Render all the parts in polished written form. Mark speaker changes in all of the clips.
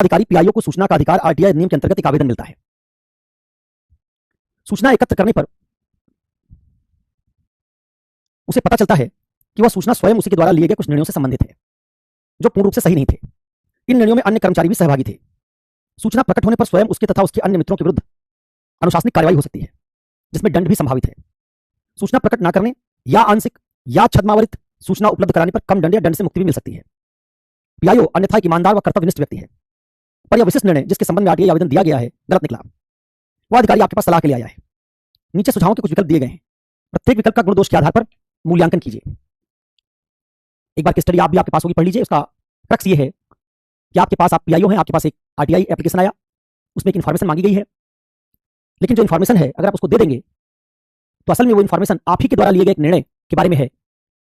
Speaker 1: अधिकारी पीआईओ को सूचना का अधिकार आरटीआई नियम के अंतर्गत एक आवेदन मिलता है। सूचना एकत्र करने पर उसे पता चलता है कि वह सूचना स्वयं उसी के द्वारा लिए गए कुछ निर्णयों से संबंधित है जो पूर्ण रूप से सही नहीं थे। इन निर्णयों में अन्य कर्मचारी भी सहभागी थे। सूचना प्रकट होने पर स्वयं उसके तथा उसके अन्य मित्रों के विरुद्ध अनुशासनिक कार्रवाई हो सकती है जिसमें दंड भी संभावित है। सूचना प्रकट न करने या आंशिक या छद्मावरित सूचना उपलब्ध कराने पर कम दंड या दंड से मुक्ति भी मिल सकती है। पीआईओ अन्यथा एक ईमानदार व कर्तव्यनिष्ठ व्यक्ति है, पर यह विशिष्ट निर्णय जिसके संबंध में आरटीआई आवेदन दिया गया है गलत निकला। वह अधिकारी आपके पास सलाह के लिए आया है। नीचे सुझावों के कुछ विकल्प दिए गए हैं। प्रत्येक विकल्प का गुण दोष के आधार पर मूल्यांकन कीजिए। एक बार की स्टडी आप भी आपके पास होगी, पढ़ लीजिए। उसका क्रक्स ये है कि आपके पास आप पीआईओ हैं, आपके पास एक आरटीआई एप्लीकेशन आया, उसमें एक इन्फॉर्मेशन मांगी गई है, लेकिन जो इन्फॉर्मेशन है अगर आप उसको दे देंगे तो असल में वो इन्फॉर्मेशन आप ही के द्वारा लिए गए एक निर्णय के बारे में है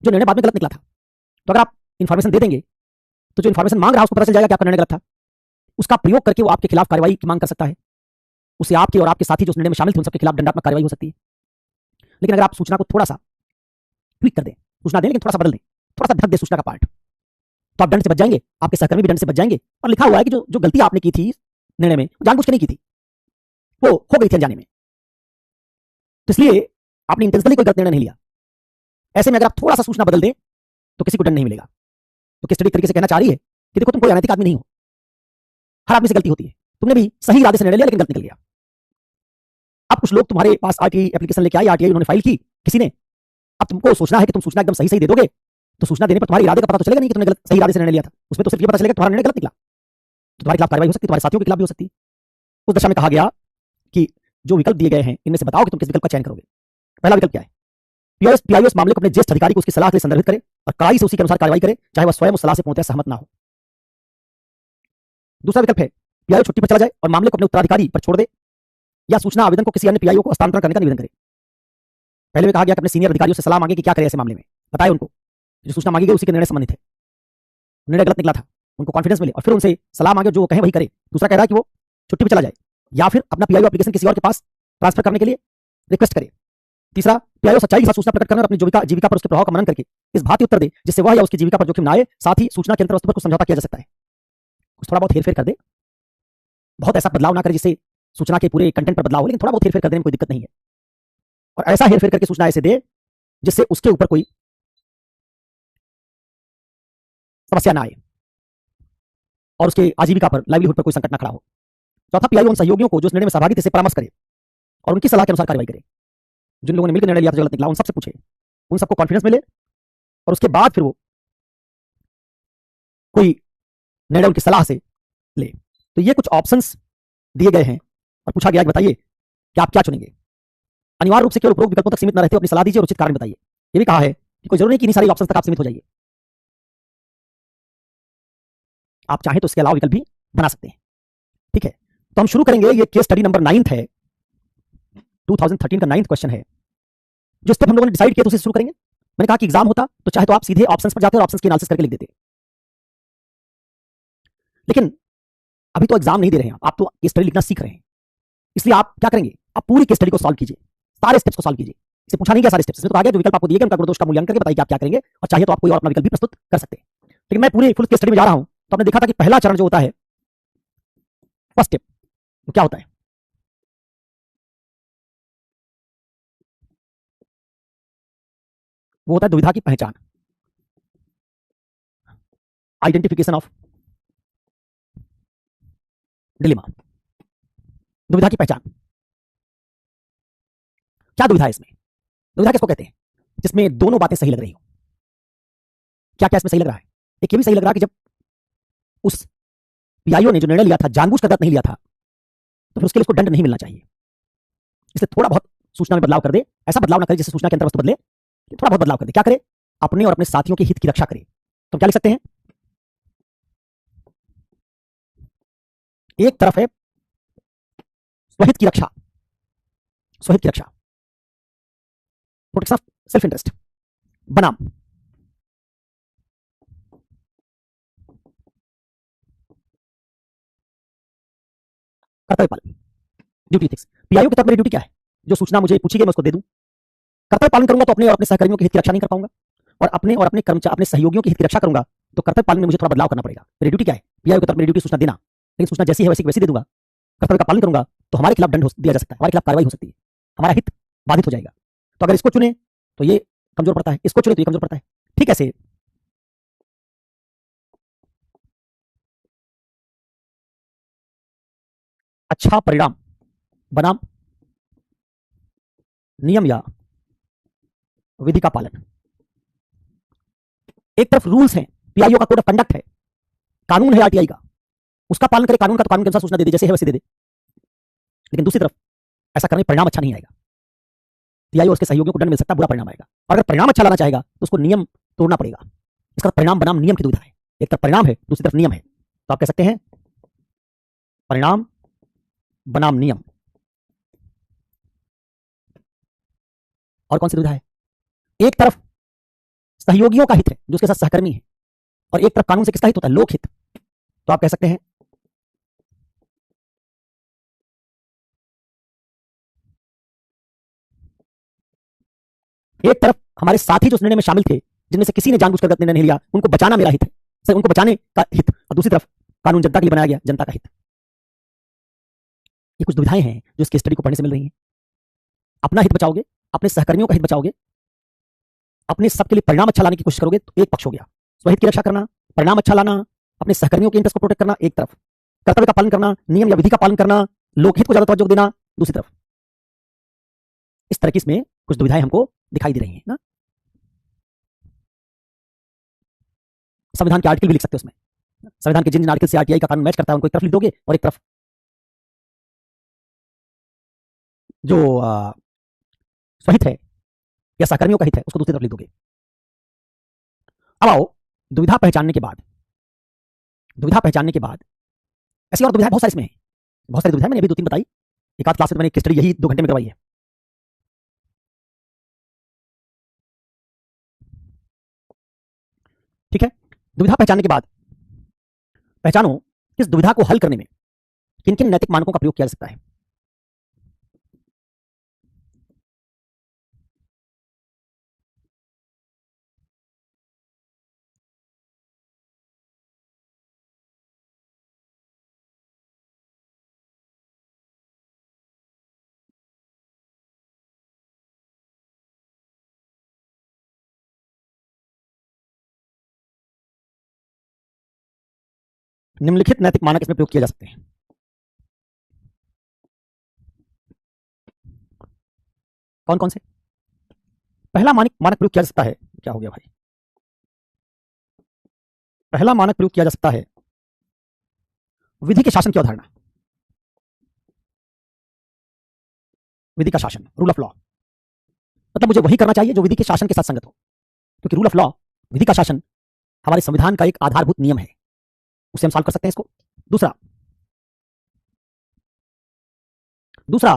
Speaker 1: जो निर्णय बाद में गलत निकला था। तो अगर आप इन्फॉर्मेशन दे देंगे तो जो इन्फॉर्मेशन मांग रहा है उसको पता चल जाएगा कि आपका निर्णय गलत था। उसका प्रयोग करके वो आपके खिलाफ कार्रवाई की मांग कर सकता है। उसे आपके और आपके साथी जो उस निर्णय में शामिल थे उन सबके खिलाफ दंडात्मक कार्रवाई हो सकती है। लेकिन अगर आप सूचना को थोड़ा सा ट्वीक कर दें, सूचना दें लेकिन थोड़ा सा बदल दें, थोड़ा सा ढक दें सूचना का पार्ट, तो आप दंड से बच जाएंगे, आपके सहकर्मी भी दंड से बच जाएंगे। और लिखा हुआ है कि जो गलती आपने की थी निर्णय में जानबूझ के नहीं की थी, वो हो गई थी अनजाने में, तो इसलिए आपने इंटेंशनली कोई गलत निर्णय नहीं लिया। ऐसे में अगर आप थोड़ा सा सूचना बदल दें तो किसी को दंड नहीं मिलेगा। तो केस स्टडी एक तरीके से कहना चाह रही है कि देखो तुम कोई अनैतिक आदमी नहीं हो, हर आदमी से गलती होती है। तुमने भी सही इरादे से निर्णय लिया लेकिन गलत निकल गया। अब कुछ लोग तुम्हारे पास आरटीआई एप्लीकेशन लेके आए, आरटीआई उन्होंने फाइल की किसी ने। अब तुमको सोचना है कि तुम सूचना एकदम सही सही दे दोगे, तो सूचना देने पर तुम्हारे इरादे का पता तो चलेगा नहीं कि तुमने गलत सही इरादे से निर्णय लिया था। उसमें तो सिर्फ ये पता चलेगा तुम्हारा निर्णय गलत निकला, तो तुम्हारे खिलाफ कार्रवाई हो सकती है, तुम्हारे साथियों के खिलाफ भी हो सकती है। उस दशा में कहा गया कि जो विकल्प दिए गए हैं इनमें से बताओ कि तुम किस विकल्प का चयन करोगे। पहला विकल्प क्या है? पीआईओ इस मामले को अपने ज्येष्ठ अधिकारी को उसकी सलाह के लिए संदर्भित करे और कड़ाई से उसी के अनुसार कार्रवाई करे, चाहे वह स्वयं उस सलाह से पूर्णतः सहमत ना हो। दूसरा विकल्प है पीआईओ छुट्टी पर चला जाए और मामले को अपने उत्तराधिकारी पर छोड़ दे, या सूचना आवेदन को किसी अन्य पीआईओ को हस्तांतरण करने का निवेदन करे। पहले में कहा गया कि अपने सीनियर अधिकारियों से सलाह मांगे कि क्या करे ऐसे मामले में, बताए उनको जो सूचना मांगी गई उसी के निर्णय संबंधित है, निर्णय गलत निकला था, उनको कॉन्फिडेंस मिले और फिर उनसे सलाह मांगे, जो वो कहे वही करे। दूसरा कह रहा है कि वो छुट्टी पर चला जाए या फिर अपना पीआईओ एप्लीकेशन किसी और के पास ट्रांसफर करने के लिए रिक्वेस्ट करे। तीसरा, पीआईओ सच्चाई के साथ सूचना प्रकट करने और अपनी जीविका पर उसके प्रभाव का मनन करके इस बात उत्तर दे जिससे वह या उसकी जीविका पर जोखिम न आए। साथ ही सूचना के अंतर वस्तु पर कुछ समझौता किया जा सकता है, कुछ थोड़ा बहुत हेरफेर कर दे, बहुत ऐसा बदलाव ना करे जिससे सूचना के पूरे कंटेंट पर बदलाव हो, लेकिन थोड़ा बहुत हेरफेर कर देने में कोई दिक्कत नहीं है। और ऐसा हेरफेर करके सूचना ऐसे दे जिससे उसके ऊपर कोई समस्या ना आए और उसके आजीविका पर, लाइवलीहुड पर कोई संकट ना खड़ा हो। चौथा, पीआईओ उन सहयोगियों को जो इस निर्णय में सहभागी थे से परामर्श करे और उनकी सलाह के अनुसार कार्रवाई करे। जिन लोगों ने मिलकर निर्णय लिया था जो गलत निकला, उन सबसे पूछे, उन सबको कॉन्फिडेंस मिले और उसके बाद फिर वो कोई निर्णय उनकी सलाह से ले। तो ये कुछ ऑप्शंस दिए गए हैं और पूछा गया कि बताइए कि आप क्या चुनेंगे। अनिवार्य रूप से केवल उपरोक्त विकल्पों तक सीमित न रहते, अपनी सलाह दीजिए और उचित कारण बताइए। ये भी कहा है कि कोई जरूरी नहीं कि इन्हीं सारी ऑप्शंस तक आप सीमित हो जाइए, आप चाहें तो इसके अलावा विकल्प भी बना सकते हैं। ठीक है, तो हम शुरू करेंगे। ये केस स्टडी नंबर 9 है, 2013 का 9th क्वेश्चन है। जो स्टेप हम लोगों ने डिसाइड किया तो उसे शुरू करेंगे। मैंने कहा कि एग्जाम होता तो चाहे तो आप सीधे ऑप्शंस पर जाते और ऑप्शंस की एनालिसिस करके लिख देते, लेकिन अभी तो एग्जाम नहीं दे रहे हैं आप तो केस स्टडी लिखना सीख रहे हैं। इसलिए आप क्या करेंगे, आप पूरी केस स्टडी को सॉल्व कीजिए, सारे स्टेप्स को सॉल्व कीजिए। इसे पूछा नहीं गया सारे स्टेप्स, इसमें तो आ गया जो विकल्प आपको दिए गए उनका गुण दोष का मूल्यांकन करके बताइए कि आप क्या करेंगे, और चाहिए तो आप कोई और अपना विकल्प भी प्रस्तुत कर सकते हैं। लेकिन मैं पूरी फुल केस स्टडी में जा रहा हूं, तो आपने देखा था कि पहला चरण जो होता है, फर्स्ट स्टेप, वो क्या होता है? वो होता है दुविधा की पहचान, आइडेंटिफिकेशन ऑफ डिलेमा। दुविधा की पहचान, क्या दुविधा है इसमें? दुविधा किसको कहते हैं? जिसमें दोनों बातें सही लग रही हो। क्या क्या इसमें सही लग रहा है? एक ये भी सही लग रहा है कि जब उस पीआईओ ने जो निर्णय लिया था जानबूझकर गलत नहीं लिया था, तो फिर उसके लिए उसको दंड नहीं मिलना चाहिए। इसलिए थोड़ा बहुत सूचना में बदलाव कर दे, ऐसा बदलाव ना करे जिससे सूचना के अंतर वस्तु बदले, थोड़ा बहुत बदलाव कर दे। क्या करे? अपने और अपने साथियों के हित की रक्षा करे। तो क्या लिख सकते हैं? एक तरफ है स्वहित की रक्षा, स्वहित की रक्षा, प्रोटेक्शन ऑफ सेल्फ इंटरेस्ट, बनाम कर्तव्य पालन, ड्यूटी एथिक्स। पीआईओ की तरफ मेरी ड्यूटी क्या है? जो सूचना मुझे पूछी गई मैं उसको दे दूं। कर्तव्य पालन करूंगा तो अपने और अपने सहकर्मियों के हित की रक्षा नहीं कर पाऊंगा, और अपने और अपने कर्मचारी, अपने सहयोगियों के हित की रक्षा करूंगा तो कर्तव्य पालन में मुझे थोड़ा बदलाव करना पड़ेगा। मेरी ड्यूटी क्या है? पीआईओ की तरफ मेरी ड्यूटी सूचना देना, लेकिन सूचना जैसी है वैसी की वैसी दे दूंगा, कर्तव्य का पालन करूंगा, तो हमारे खिलाफ दंड दिया जा सकता है, हमारे खिलाफ कार्रवाई हो सकती है, हमारा हित बाधित हो जाएगा। तो अगर इसको चुने तो ये कमजोर पड़ता है, इसको चुने तो ये कमजोर पड़ता है। ठीक ऐसे अच्छा परिणाम बनाम नियम या विधि का पालन। एक तरफ रूल्स हैं, पीआईओ का कोड ऑफ कंडक्ट है, कानून है आरटीआई का, उसका पालन करे, कानून का तो कानून के अनुसार सूचना दे दे, जैसे है वैसे दे दे। लेकिन दूसरी तरफ ऐसा करने परिणाम अच्छा नहीं आएगा, पीआईओ और उसके सहयोगियों को दंड मिल सकता है, बुरा परिणाम आएगा। और अगर परिणाम अच्छा लाना चाहेगा तो उसको नियम तोड़ना पड़ेगा। इसका परिणाम बनाम नियम की दुविधा है, एक तरफ परिणाम है, दूसरी तरफ नियम है। तो आप कह सकते हैं परिणाम बनाम नियम। और कौन सी दुविधा है? एक तरफ सहयोगियों का हित है, जो उसके साथ सहकर्मी है, और एक तरफ कानून से किसका हित होता है? लोकहित। तो आप कह सकते हैं एक तरफ हमारे साथी जो उस निर्णय में शामिल थे, जिनमें से किसी ने जानबूझकर गलत निर्णय नहीं लिया, उनको बचाना मेरा हित है, सर उनको बचाने का हित, और दूसरी तरफ कानून जनता के लिए बनाया गया, जनता का हित। ये कुछ दुविधाएं हैं जो इस केस स्टडी को पढ़ने से मिल रही हैं। अपना हित बचाओगे, अपने सहकर्मियों का हित बचाओगे, अपने सबके लिए परिणाम अच्छा लाने की कोशिश करोगे, तो एक पक्ष हो गया स्वहित की रक्षा करना, परिणाम अच्छा लाना, अपने सहकर्मियों के इंटरेस्ट को प्रोटेक्ट करना एक तरफ, कर्तव्य का पालन करना, नियम या विधि का पालन करना, लोकहित को ज्यादा तवज्जो देना दूसरी तरफ। इस तरह की इसमें कुछ दुविधाएं हमको दिखाई दे रही हैं ना। संविधान के आर्टिकल भी लिख सकते हो उसमें, संविधान के जिन जिन आर्टिकल से आरटीआई का कानून मैच करता है उनको एक तरफ लिख दोगे, और एक तरफ जो स्वहित है या सहकर्मियों का हित है उसको दूसरी तरफ लिख दोगे। अब आओ दुविधा पहचानने के बाद, दुविधा पहचानने के बाद ऐसी और दुविधाएं बहुत सारी इसमें है, बहुत सारी दुविधाएं मैंने अभी दो तीन बताई, एक आध क्लास में मैंने स्टडी यही 2 घंटे में करवाई है। ठीक है, दुविधा पहचानने के बाद पहचानो इस दुविधा को हल करने में किन किन नैतिक मानकों का प्रयोग किया जा सकता है। निम्नलिखित नैतिक मानक इसमें प्रयोग किए जा सकते हैं। कौन कौन से? पहला मानक मानक प्रयोग किया जा सकता है, क्या हो गया भाई, पहला मानक प्रयोग किया जा सकता है विधि के शासन की अवधारणा, विधि का शासन, रूल ऑफ लॉ। मतलब मुझे वही करना चाहिए जो विधि के शासन के साथ संगत हो, क्योंकि रूल ऑफ लॉ, विधि का शासन हमारे संविधान का एक आधारभूत नियम है, उसे हम सॉल्व कर सकते हैं इसको। दूसरा दूसरा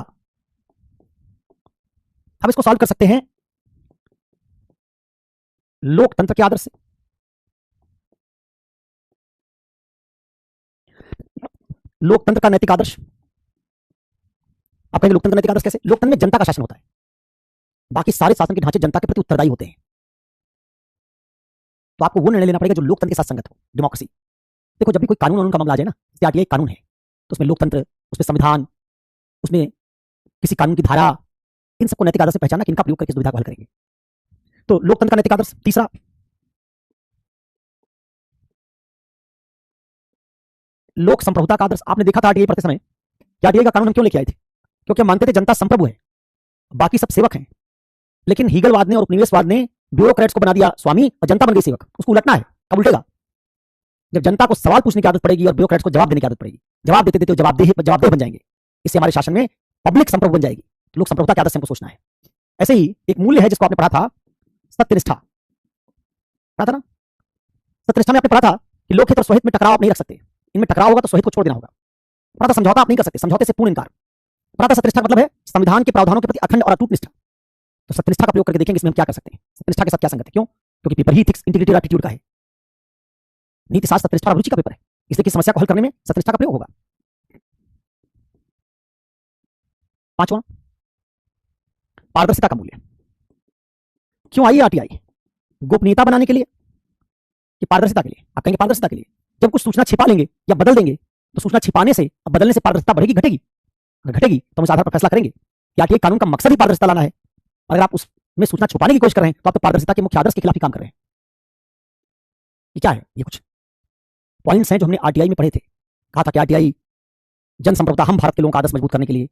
Speaker 1: हम इसको सॉल्व कर सकते हैं लोकतंत्र के आदर्श से। लोकतंत्र का नैतिक आदर्श, आप कहेंगे लोकतंत्र नैतिक आदर्श कैसे? लोकतंत्र में जनता का शासन होता है, बाकी सारे शासन के ढांचे जनता के प्रति उत्तरदायी होते हैं। तो आपको वो निर्णय लेना पड़ेगा जो लोकतंत्र के साथ संगत हो, डेमोक्रेसी। देखो जब भी कोई कानून का मामला आ जाए ना, जैसे आरटीआई कानून है, तो उसमें लोकतंत्र, उसमें संविधान, उसमें किसी कानून की धारा, इन सबको नैतिक आदर्श से पहचानना, किनका प्रयोग करके इस दुविधा को हल करेंगे। तो लोकतंत्र का नैतिक आदर्श। तीसरा लोक संप्रभुता का आदर्श। आपने देखा था आरटीआई पढ़ते समय कि आरटीआई का कानून हम क्यों लेके आए थे? क्योंकि हम मानते थे जनता संप्रभु है, बाकी सब सेवक हैं। लेकिन हीगलवाद ने और उपनिवेशवाद ने ब्यूरोक्रेट्स को बना दिया स्वामी और जनता बन गई सेवक। उसको उलटना है, कब उल्टेगा? जब जनता को सवाल पूछने की आदत पड़ेगी और ब्यूरोक्रेट्स को जवाब देने की आदत पड़ेगी, जवाब देते देते जवाबदेह बन जाएंगे। इससे हमारे शासन में पब्लिक संप्रभु बन जाएगी। लोक संप्रभुता के आदर्श हमको सोचना है। ऐसे ही एक मूल्य है जिसको आपने पढ़ा था, सत्यनिष्ठा। पढ़ा था ना? सत्यनिष्ठा में आपने पढ़ा था कि लोकहित और स्वहित में टकराव आप नहीं रख सकते, इनमें टकराव होगा तो स्वहित को छोड़ देना होगा। पढ़ा था समझौता आप नहीं कर सकते, समझौते से पूर्ण इनकार। पढ़ा था सत्यनिष्ठा का मतलब है संविधान के प्रावधानों के प्रति अखंड और अटूट निष्ठा। तो सत्यनिष्ठा का प्रयोग करके देखेंगे इसमें हम क्या कर सकते हैं, सत्यनिष्ठा के साथ क्या संगत है। क्यों? क्योंकि पेपर ही एथिक्स इंटीग्रिटी एटीट्यूड का है, नीति शास्त्र सत्यनिष्ठा और रुचि का पेपर है, इसलिए किस समस्या को हल करने में सत्यनिष्ठा का प्रयोग होगा। पांचवा पारदर्शिता का मूल्य। क्यों आई आरटीआई? गोपनीयता बनाने के लिए कि पारदर्शिता के लिए? आप कहेंगे पारदर्शिता के लिए। जब कुछ सूचना छिपा लेंगे या बदल देंगे तो सूचना छिपाने से, बदलने से पारदर्शिता बढ़ेगी घटेगी? अगर घटेगी तो हम इस आधार पर फैसला करेंगे कि आरटीआई कानून का मकसद ही पारदर्शिता लाना है। अगर आप उसमें सूचना छुपाने की कोशिश कर रहे हैं तो आप तो पारदर्शिता के मुख्य आदर्श के खिलाफ ही काम कर रहे हैं। ये क्या है? ये कुछ पॉइंट्स हैं जो हमने आरटीआई में पढ़े थे। कहा था कि आरटीआई जनसंप्रभुता, हम भारत के लोगों का आदर्श मजबूत करने के लिए,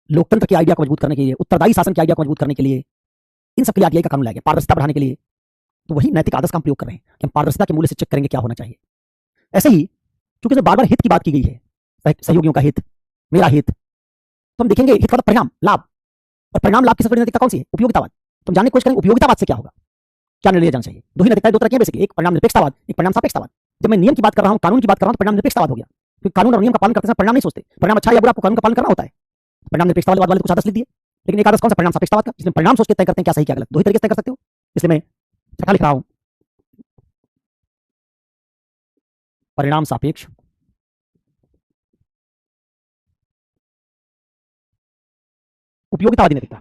Speaker 1: लोकतंत्र के आइडिया को मजबूत करने के लिए, उत्तरदायी शासन के आइडिया को मजबूत करने के लिए, इन सब के लिए आरटीआई का कानून लाया गया, पारदर्शिता बढ़ाने के लिए। तो वही नैतिक आदर्श का हम प्रयोग कर रहे हैं कि हम पारदर्शिता के मूल्य से चेक करेंगे क्या होना चाहिए। ऐसे ही चूंकि इसमें बार बार हित की बात की गई है, सहयोगियों का हित, मेरा हित, तो हम देखेंगे हित का परिणाम, लाभ, और परिणाम लाभ की सबसे बड़ी नैतिकता कौन सी है? उपयोगितावाद। तो हम जानने की कोशिश करेंगे उपयोगितावाद से क्या होगा, क्या निर्णय लिया जाना चाहिए। दो ही नैतिकताएं, दो तरह की हैं बेसिकली, एक परिणाम निरपेक्षतावाद, एक परिणाम सापेक्षतावाद। जब मैं नियम की बात कर रहा हूं, कानून की बात कर रहा हूं, तो परिणाम निरपेक्षतावाद हो गया, क्योंकि कानून और नियम का पालन करते समय परिणाम नहीं सोचते, परिणाम अच्छा या बुरा, आपको कानून का पालन करना होता है। परिणाम निरपेक्षतावाद वाले कुछ आदर्श लिख दिए, लेकिन एक आदर्श कौन सा? परिणाम सापेक्षतावाद का, जिसमें परिणाम सोच के तय करते हैं क्या सही क्या गलत। दो ही तरीके से तय कर सकते हो, इसलिए मैं छठा लिख रहा हूं, परिणाम सापेक्ष उपयोगितावादी नैतिकता।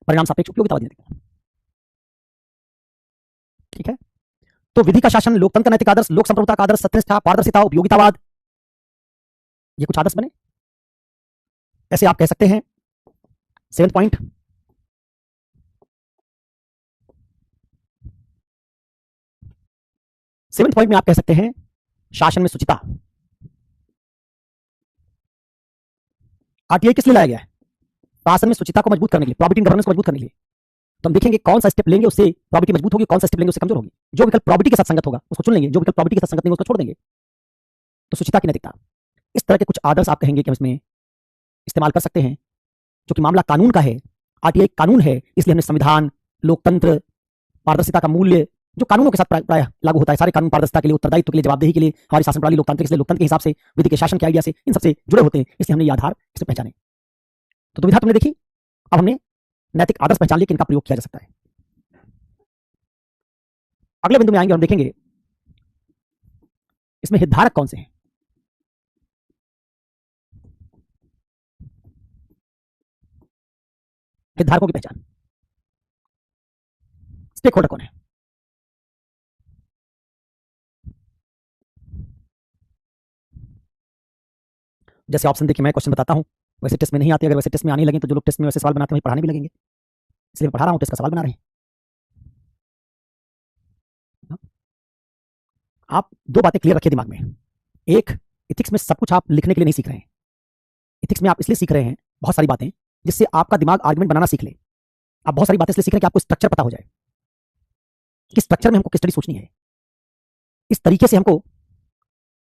Speaker 1: परिणाम सापेक्ष उपयोगितावादी नैतिकता, ठीक है। तो विधि का शासन, लोकतंत्र नैतिक आदर्श, लोक संप्रभुता का आदर्श, सत्यनिष्ठा, पारदर्शिता, उपयोगितावाद, ये कुछ आदर्श बने। ऐसे आप कह सकते हैं 7th पॉइंट, में आप कह सकते हैं शासन में शुचिता। आरटीआई किस लिए लाया गया है? शासन में शुचिता को मजबूत करने के लिए, प्रॉपर्टी गवर्नेंस को मजबूत करने के लिए। तो हम देखेंगे कौन सा स्टेप लेंगे उससे प्रॉपर्टी मजबूत होगी, कौन सा स्टेप लेंगे उससे कमजोर होगी। जो विकल्प प्रॉपर्टी के साथ संगत होगा उसको चुन लेंगे, जो विकल्प प्रॉपर्टी के साथ संगत नहीं उसको छोड़ देंगे। तो शुचिता की नैतिकता, इस तरह के कुछ आदर्श आप कहेंगे कि हम इसमें इस्तेमाल कर सकते हैं। क्योंकि मामला कानून का है, आरटीआई कानून है, इसलिए हमने संविधान, लोकतंत्र, पारदर्शिता का मूल्य, जो कानूनों के साथ प्राय लागू होता है, सारे कानून पारदर्शिता के लिए, उत्तरदायित्व के लिए, जवाबदेही के लिए, हमारी शासन प्रणाली लोकतांत्रिक, इसलिए लोकतंत्र के हिसाब से, विधि के शासन के आइडिया से, इन सबसे जुड़े होते हैं, इसलिए हमने ये आधार इसे पहचाने। तो दुविधा तुमने देखी, अब हमने नैतिक आदर्श पहचान लिए कि इनका प्रयोग किया जा सकता है। अगले बिंदु में आएंगे और देखेंगे इसमें हितधारक कौन से हैं। हितधारकों की पहचान, स्टेक होल्डर कौन है। जैसे ऑप्शन देखिए, मैं क्वेश्चन बताता हूं, वैसे टेस्ट में नहीं आते, अगर वैसे टेस्ट में आने लगे तो जो लोग टेस्ट में वैसे सवाल बनाते हैं पढ़ाने भी लगेंगे, इसलिए पढ़ा रहा हूं, टेस्ट का सवाल बना रहे हैं। आप दो बातें क्लियर रखिए दिमाग में। एक, इथिक्स में सब कुछ आप लिखने के लिए नहीं सीख रहे हैं। इथिक्स में आप इसलिए सीख रहे हैं बहुत सारी बातें, जिससे आपका दिमाग आर्गुमेंट बनाना सीख ले। आप बहुत सारी बातें इसलिए सीख रहे हैं कि आपको स्ट्रक्चर पता हो जाए, किस स्ट्रक्चर में हमको किस स्टडी सोचनी है, इस तरीके से हमको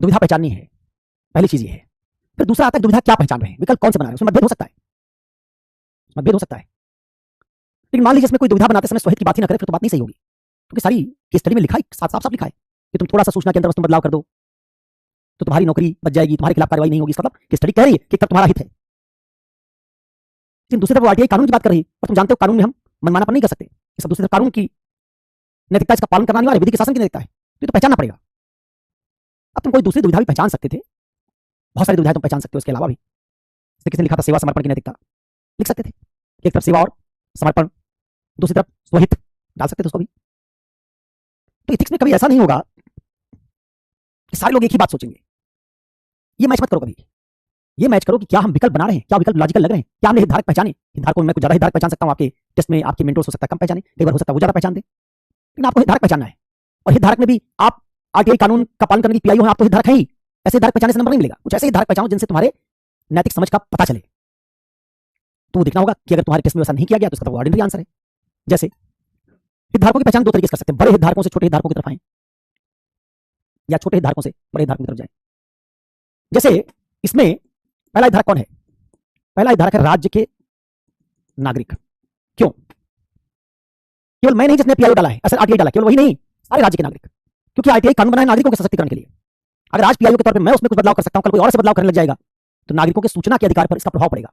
Speaker 1: दुविधा पहचाननी है। पहली चीज ये है। फिर दूसरा आता है दुविधा क्या पहचान रहे हैं, विकल्प कौन से बना रहे हैं, उसमें मतभेद हो सकता है, मतभेद हो सकता है। लेकिन मान लीजिए इसमें कोई दुविधा बनाते समय स्वहित की बात ही ना करे, फिर तो बात नहीं सही होगी, क्योंकि सारी केस स्टडी में लिखा है, साफ साफ लिखा है कि तुम थोड़ा सा सूचना के अंदर वस्तु बदलाव कर दो तो तुम्हारी नौकरी बच जाएगी, तुम्हारे खिलाफ कार्रवाई नहीं होगी। मतलब केस स्टडी कह रही है कि तब तुम्हारा हित है, लेकिन दूसरी तरफ आरटीआई कानून की बात कर रही है, और तुम जानते हो कानून में हम मनमानापन नहीं कर सकते। इस दूसरी तरफ कानून की नैतिकता, इसका पालन करना अनिवार्य, विधि के शासन की नैतिकता है, तो पहचानना पड़ेगा। अब तुम कोई दूसरी दुविधा भी पहचान सकते थे, बहुत सारी दुविधाएं तुम पहचान सकते हो इसके अलावा भी। जैसे किसने लिखा था सेवा समर्पण की नैतिकता, लिख सकते थे, एक तरफ सेवा और समर्पण, दूसरी तरफ स्वहित डाल सकते थे उसको भी। तो इथिक्स में कभी ऐसा नहीं होगा कि सारे लोग एक ही बात सोचेंगे। ये मैच मत करो कभी, ये मैच करो कि क्या हम विकल्प बना रहे हैं, क्या विकल्प लॉजिकल लग रहे हैं, क्या हमने हितधारक पहचाने। हितधारकों में कुछ ज्यादा हितधारक पहचान सकता हूं, आपके टेस्ट में आपके मेंटर्स हो सकता है कम पहचाने, कई बार हो सकता है वो ज्यादा पहचान दे, लेकिन आपको हितधारक पहचानना है। और हितधारक में भी आप आरटीआई कानून का पालन करने की पीआईओ है, आप तो हितधारक है ही, ऐसे हितधारक पहचानने से नंबर नहीं मिलेगा। कुछ ऐसे हितधारक पहचानो जिनसे तुम्हारे नैतिक समझ का पता चले। तो वो देखना होगा कि अगर तुम्हारे टेस्ट में वैसा नहीं किया गया तो इसका तो ऑर्डिनरी आंसर है। जैसे हितधारकों की पहचान दो तरीके से कर सकते हैं, बड़े हितधारकों से छोटे हितधारकों की तरफ आए, या छोटे हितधारकों से बड़े हितधारकों की तरफ जाए। जैसे इसमें पहला हितधारक कौन है? पहला हितधारक है राज्य के नागरिक। क्यों? केवल मैं नहीं जिसने पीआईओ डाला है, असल आरटीआई डाला, केवल वही नहीं, सारे राज्य के नागरिक, क्योंकि आरटीआई कानून बनाया नागरिकों के सशक्तिकरण के लिए। अगर आज पीआईओ के तौर पे मैं उसमें कुछ बदलाव कर सकता हूं, कल कोई और से बदलाव करने लग जाएगा, तो नागरिकों के सूचना के अधिकार पर इसका प्रभाव पड़ेगा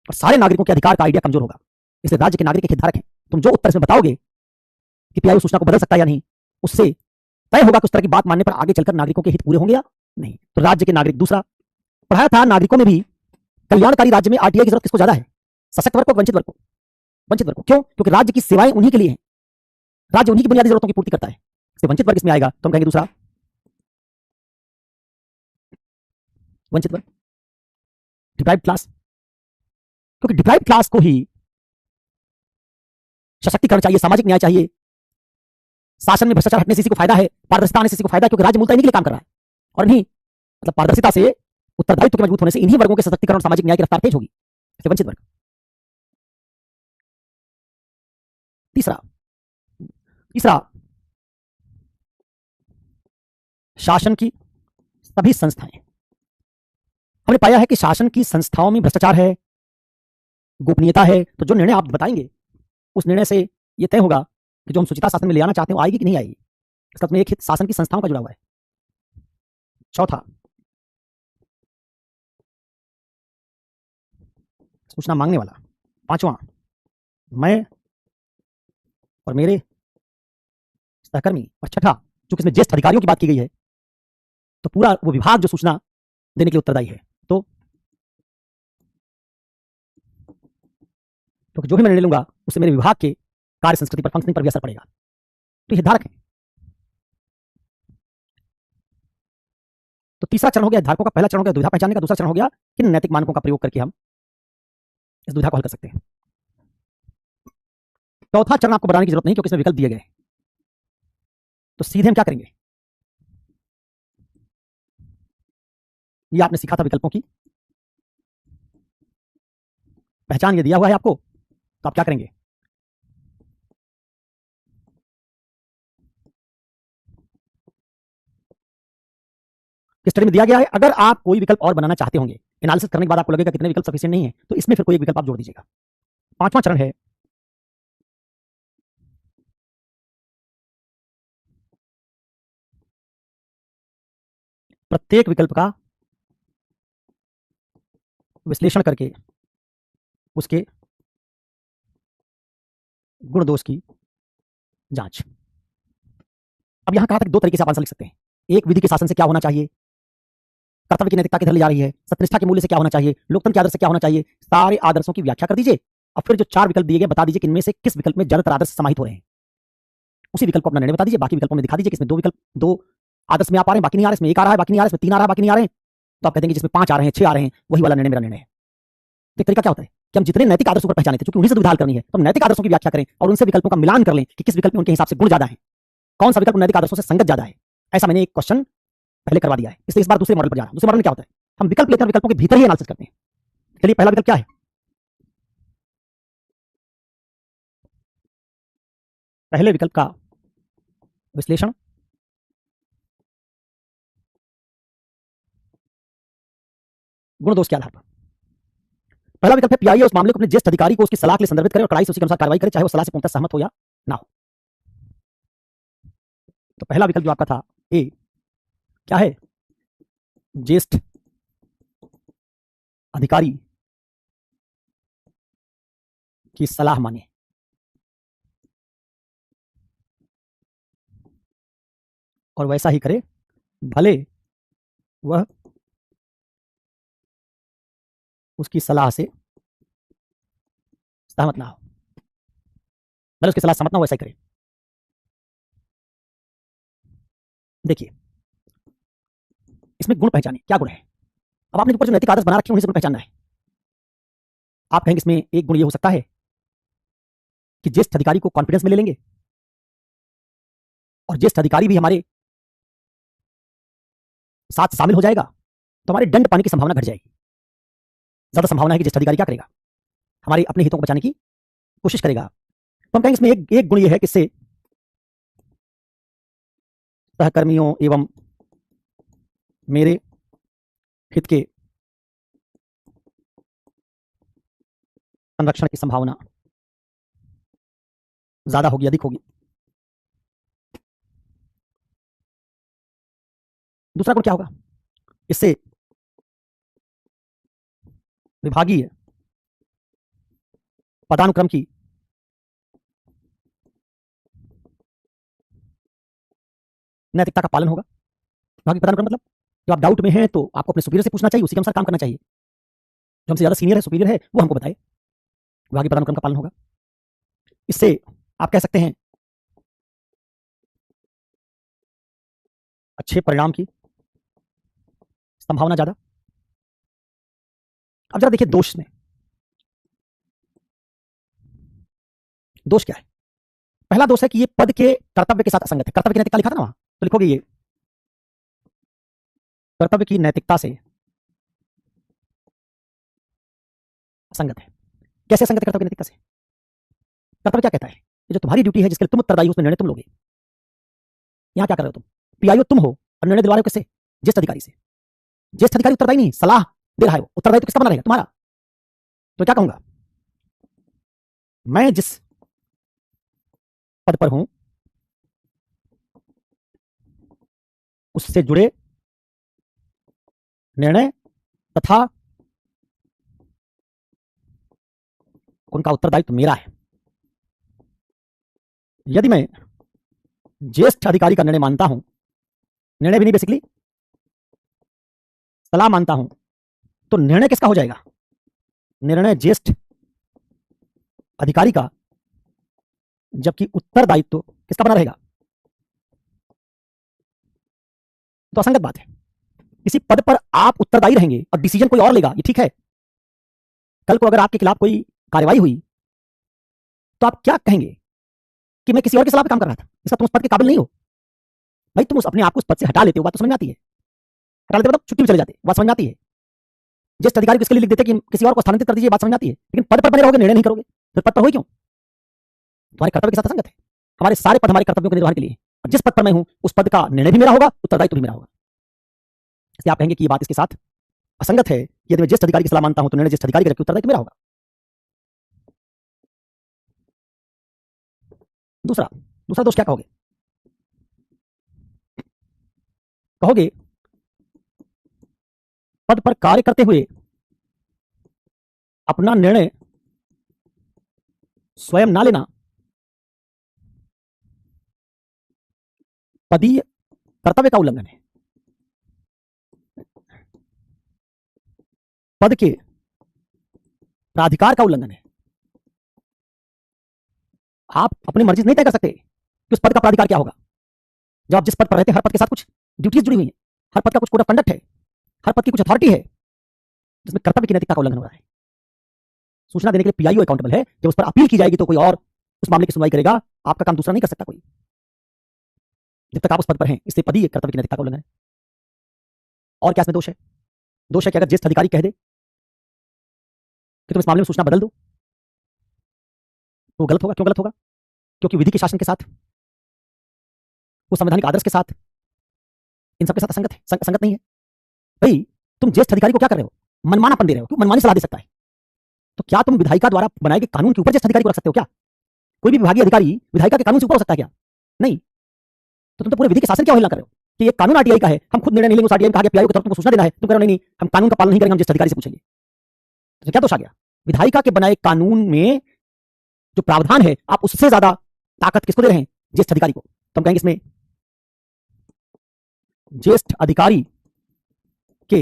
Speaker 1: और सारे नागरिकों के अधिकार का आइडिया कमजोर होगा। इसलिए राज्य के नागरिक एक हितधारक है। तुम जो उत्तर इसमें बताओगे कि पीआईओ सूचना को बदल सकता है या नहीं, उससे तय होगा कि उस तरह की बात मानने पर आगे चलकर नागरिकों के हित पूरे होंगे या नहीं। तो राज्य के नागरिक। दूसरा, पढ़ाया था नागरिकों में भी कल्याणकारी राज्य में आरटीआई की जरूरत किसको ज्यादा है? सशक्त वर्ग को, वंचित वर्ग को? वंचित वर्ग को। क्यों? क्योंकि राज्य की सेवाएं उन्हीं के लिए हैं, राज्य उन्हीं की बुनियादी जरूरतों की पूर्ति करता है। इसलिए वंचित वर्ग इसमें आएगा, तो हम कहेंगे दूसरा वंचित वर्ग, डिप्राइव्ड क्लास, क्योंकि डिप्राइव्ड क्लास को ही सशक्तिकरण चाहिए, सामाजिक न्याय चाहिए, शासन में भ्रष्टाचार हटने से इसी को फायदा है, पारदर्शिता आने से इसी को फायदा है, क्योंकि राज्य मूलतः इन्हीं के लिए काम कर रहा है। और इन्हीं मतलब पारदर्शिता से, उत्तरदायित्व के मजबूत होने से इन्हीं वर्गों के सशक्तिकरण और सामाजिक न्याय की रफ्तार तेज होगी। वंचित वर्ग। तीसरा शासन की सभी संस्थाएं। हमने पाया है कि शासन की संस्थाओं में भ्रष्टाचार है, गोपनीयता है, तो जो निर्णय आप बताएंगे उस निर्णय से यह तय होगा कि जो हम सुचिता शासन में ले आना चाहते हैं वो आएगी कि नहीं आएगी। इसका मतलब एक हित शासन की संस्थाओं का जुड़ा हुआ है। चौथा, सूचना मांगने वाला। पांचवां, मैं और मेरे सहकर्मी। और छठा, चूंकि इसमें ज्येष्ठ अधिकारियों की बात की गई है तो पूरा वो विभाग जो सूचना देने के लिए उत्तरदायी है। तो क्योंकि जो भी मैं निर्णय लूंगा उससे मेरे विभाग के कार्य संस्कृति पर, फंक्शनिंग पर भी असर पड़ेगा। तो हितधारक है। तो तीसरा चरण हो गया हितधारकों का, पहला चरण हो गया दुविधा पहचानने का, दूसरा चरण हो गया किन नैतिक मानकों का प्रयोग करके हम इस दुविधा को हल कर सकते हैं। चौथा चरण आपको बताने की जरूरत नहीं क्योंकि इसमें विकल्प दिए गए। तो सीधे हम क्या करेंगे, ये आपने सीखा था विकल्पों की पहचान, ये दिया हुआ है आपको, तो आप क्या करेंगे, स्टडी में दिया गया है। अगर आप कोई विकल्प और बनाना चाहते होंगे, एनालिसिस करने के बाद आपको लगेगा कितने विकल्प सफिशिएंट नहीं है, तो इसमें फिर कोई एक विकल्प आप जोड़ दीजिएगा। पांचवां चरण है प्रत्येक विकल्प का विश्लेषण करके उसके गुण दोष की जांच। अब यहां कहा था कि दो तरीके से आप आंसर लिख सकते हैं। एक, विधि के शासन से क्या होना चाहिए, कर्तव्य की नैतिकता किधर ले जा रही है, सत्यनिष्ठा के मूल्य से क्या होना चाहिए, लोकतंत्र के आदर्श से क्या होना चाहिए, सारे आदर्शों की व्याख्या कर दीजिए। अब फिर जो चार विकल्प दिए गए बता दीजिए कि इनमें से किस विकल्प में ज्यादातर आदर्श समाहित हो रहे हैं। उसी विकल्प को अपना निर्णय बता दीजिए। बाकी विकल्पों में दिखा दीजिए कि इसमें दो आदर्श में आ पा रहे हैं, बाकी नहीं आ रहे, इसमें एक आ रहा है बाकी नहीं आ रहा, इसमें तीन आ रहा है बाकी नहीं आ रहे हैं। तो आप कहते हैं जिसमें 5 आ रहे हैं, 6 आ रहे हैं, वही वाला निर्णय मेरा निर्णय है। तो एक तरीका क्या होता है कि हम जितने नैतिक आदर्शों पर पहचाने थे, क्योंकि उन्हीं से दुविधा करनी है, तो हम नैतिक आदर्शों की व्याख्या करें और उनसे विकल्पों का मिलान कर लें कि किस विकल्प में उनके हिसाब से गुण ज्यादा है, कौन सा विकल्प नैतिक आदर्शों से संगत ज्यादा है। ऐसा मैंने एक क्वेश्चन पहले करवा दिया है, इसलिए इस बार दूसरे मॉडल पर जा रहा हूं। दूसरे मॉडल में क्या होता है, हम विकल्प लेते हैं, विकल्पों के भीतर ही एनालिसिस करते हैं। चलिए, पहला विकल्प क्या है, पहले विकल्प का विश्लेषण गुण दोष के आधार पर। पहला विकल्प है पीआईए उस मामले को अपने ज्येष्ठ अधिकारी को उसकी सलाह के लिए संदर्भित करे और कड़ाई से उसी के अनुसार कार्रवाई करे, चाहे वो सलाह से पूर्णतः सहमत हो या ना हो। तो पहला विकल्प जो आपका था ए, क्या है, ज्येष्ठ अधिकारी की सलाह माने। और वैसा ही करे भले वह उसकी सलाह से सहमत ना हो, भले उसकी सलाह सहमत ना हो, वैसा ही करे। देखिए, इसमें गुण पहचाने, क्या गुण है। अब आपने ऊपर जो नैतिक आदर्श बना रखे हैं उन्हीं से गुण पहचानना है। आप कहेंगे इसमें एक गुण ये हो सकता है कि ज्येष्ठ अधिकारी को कॉन्फिडेंस में ले लेंगे और ज्येष्ठ अधिकारी भी हमारे साथ शामिल हो जाएगा, तो हमारे दंड पाने की संभावना घट जाएगी। ज्यादा संभावना है कि ज्येष्ठ अधिकारी क्या करेगा, हमारे अपने हितों को बचाने की कोशिश करेगा। तो हम कहेंगे इसमें एक गुण ये है कि इससे सहकर्मियों एवं मेरे हित के संरक्षण की संभावना ज्यादा होगी, अधिक होगी। दूसरा गुण क्या होगा, इससे विभागीय पदानुक्रम की नैतिकता का पालन होगा। विभागीय पदानुक्रम मतलब जब आप डाउट में हैं तो आपको अपने सुपीरियर से पूछना चाहिए, उसी के अनुसार काम करना चाहिए। जो हमसे ज्यादा सीनियर है, सुपीरियर है, वो हमको बताए। विभागीय पदानुक्रम का पालन होगा। इससे आप कह सकते हैं अच्छे परिणाम की संभावना ज्यादा। अब जरा देखिए दोष में दोष क्या है। पहला दोष है कि ये पद के कर्तव्य के साथ असंगत है। कर्तव्य की नैतिकता लिखा था ना वहां, तो लिखोगे ये कर्तव्य की नैतिकता से असंगत है। कैसे असंगत है कर्तव्य की नैतिकता से? कर्तव्य क्या कहता है? ये जो तुम्हारी ड्यूटी है, जिसके लिए तुम उत्तरदायी हो, उसमें निर्णय तुम लोगे। यहां क्या कर रहे हो तुम? पीआईओ तुम हो और निर्णय दिलवा रहे हो किससे? ज्येष्ठ अधिकारी से। ज्येष्ठ अधिकारी उत्तरदायी नहीं, सलाह दे रहा है वो। उत्तरदायी तो किसका बना रहेगा? तुम्हारा। तो क्या कहूंगा मैं, जिस पद पर हूं उससे जुड़े निर्णय तथा उनका उत्तरदायित्व मेरा है। यदि मैं ज्येष्ठ अधिकारी का निर्णय मानता हूं, निर्णय भी नहीं बेसिकली सलाह मानता हूं, तो निर्णय किसका हो जाएगा? निर्णय ज्येष्ठ अधिकारी का, जबकि उत्तरदायित्व किसका बना रहेगा? तो असंगत बात है। किसी पद पर आप उत्तरदायी रहेंगे और डिसीजन कोई और लेगा, ये ठीक है। कल को अगर आपके खिलाफ कोई कार्रवाई हुई तो आप क्या कहेंगे कि मैं किसी और की सलाह पे काम कर रहा था, इसका तुम उस पद के काबिल नहीं हो। भाई तुम अपने आप को उस पद से हटा लेते हो, बात तो समझ में आती है। हटा लेते मतलब छुट्टी में चले जाते, बात समझ में आती है। जिस अधिकारी को इसके लिए लिख देते कि किसी और को स्थानांतरित कर दीजिए, बात समझ में आती है। लेकिन पद पर बने रहोगे, निर्णय नहीं करोगे, फिर पद पर हो क्यों? तुम्हारे कर्तव्य के साथ असंगत है। हमारे सारे पद हमारे कर्तव्यों के निर्वहन के लिए, और जिस पद पर मैं हूं उस पद का निर्णय भी मेरा होगा, उत्तरदायित्व भी मेरा होगा। इसलिए आप कहेंगे कि ये बात इसके साथ असंगत है। यदि मैं ज्येष्ठ अधिकारी की सलाह मानता हूं तो निर्णय ज्येष्ठ अधिकारी का, जबकि उत्तरदायित्व मेरा होगा। दूसरा दूसरा दोष क्या कहोगे? कहोगे पद पर कार्य करते हुए अपना निर्णय स्वयं ना लेना पदीय कर्तव्य का उल्लंघन है। पद के प्राधिकार का उल्लंघन है। आप अपनी मर्जी से नहीं तय कर सकते कि उस पद का प्राधिकार क्या होगा। जब आप जिस पद पर रहते हैं, हर पद के साथ कुछ ड्यूटीज जुड़ी हुई हैं, हर पद का कुछ कोड ऑफ कंडक्ट है, हर पद की कुछ अथॉरिटी है, जिसमें कर्तव्य की नैतिकता का उल्लंघन हो रहा है। सूचना देने के लिए पीआईओ अकाउंटेबल है। जब उस पर अपील की जाएगी तो कोई और उस मामले की सुनवाई करेगा, आपका काम दूसरा नहीं कर सकता कोई, जब तक आप उस पद पर हैं। इससे पदीय कर्तव्य की नैतिकता का उल्लंघन है। और क्या इसमें दोष है? दोष है कि अगर ज्येष्ठ अधिकारी कह दे कि तुम इस मामले में सूचना बदल दो, तो गलत होगा। क्यों गलत होगा? क्योंकि विधि के शासन के साथ, वो संवैधानिक आदर्श के साथ, इन सबके साथ असंगत है, संगत नहीं है। भाई तुम ज्येष्ठ अधिकारी को क्या कर रहे हो? मनमानापन दे रहे हो। क्यों? मनमानी सलाह दे सकता है। तो क्या तुम विधायिका द्वारा बनाए गए कानून के ऊपर ज्येष्ठ अधिकारी को रख सकते हो क्या? कोई भी विभागीय अधिकारी विधायिका के कानून से ऊपर हो सकता है क्या? नहीं। तो तुम तो पूरे विधि के शासन की अवहेलना कर रहे हो कि ये कानून आरटीआई का है, हम खुद निर्णय नहीं लेंगे। आरटीआई कहा गया पीआईओ की तरफ तुमको सूचना देना है, तुम कह रहे हो नहीं हम कानून का पालन नहीं करेंगे, हम ज्येष्ठ अधिकारी से पूछेंगे। तो क्या दोष आ गया? विधायिका के बनाए कानून में जो प्रावधान है, आप उससे ज्यादा ताकत किसको दे रहे हैं? ज्येष्ठ अधिकारी को। तो हम कहेंगे इसमें ज्येष्ठ अधिकारी के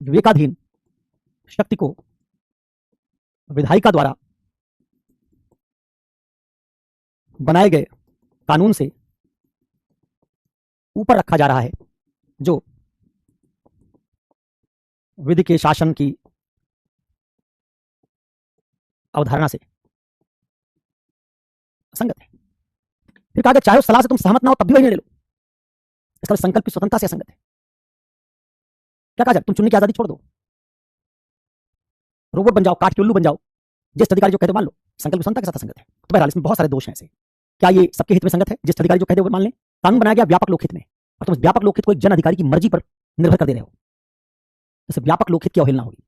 Speaker 1: विवेकाधीन शक्ति को विधायिका द्वारा बनाए गए कानून से ऊपर रखा जा रहा है, जो विधि के शासन की अवधारणा से असंगत है। फिर कहा, चाहे उस सलाह से तुम सहमत ना हो तब भी वही निर्णय लो। इसका संकल्प की स्वतंत्रता से असंगत है। क्या कहा जाए? तुम चुनने की आजादी छोड़ दो, रोबोट बन जाओ, काट के उल्लू बन जाओ, ज्येष्ठ अधिकारी जो कहते हो मान लो। संकल्प की स्वतंत्रता के साथ असंगत है। तो बहरहाल इसमें बहुत सारे दोष हैं ऐसे। क्या ये सबके हित में संगत है? ज्येष्ठ अधिकारी जो कहते हो मान लें। कानून बनाया गया व्यापक लोकहित में, और तुम व्यापक लोकहित को एक जन अधिकारी की मर्जी पर निर्भर कर दे रहे हो, जैसे व्यापक लोकहित की अवहेलना होगी।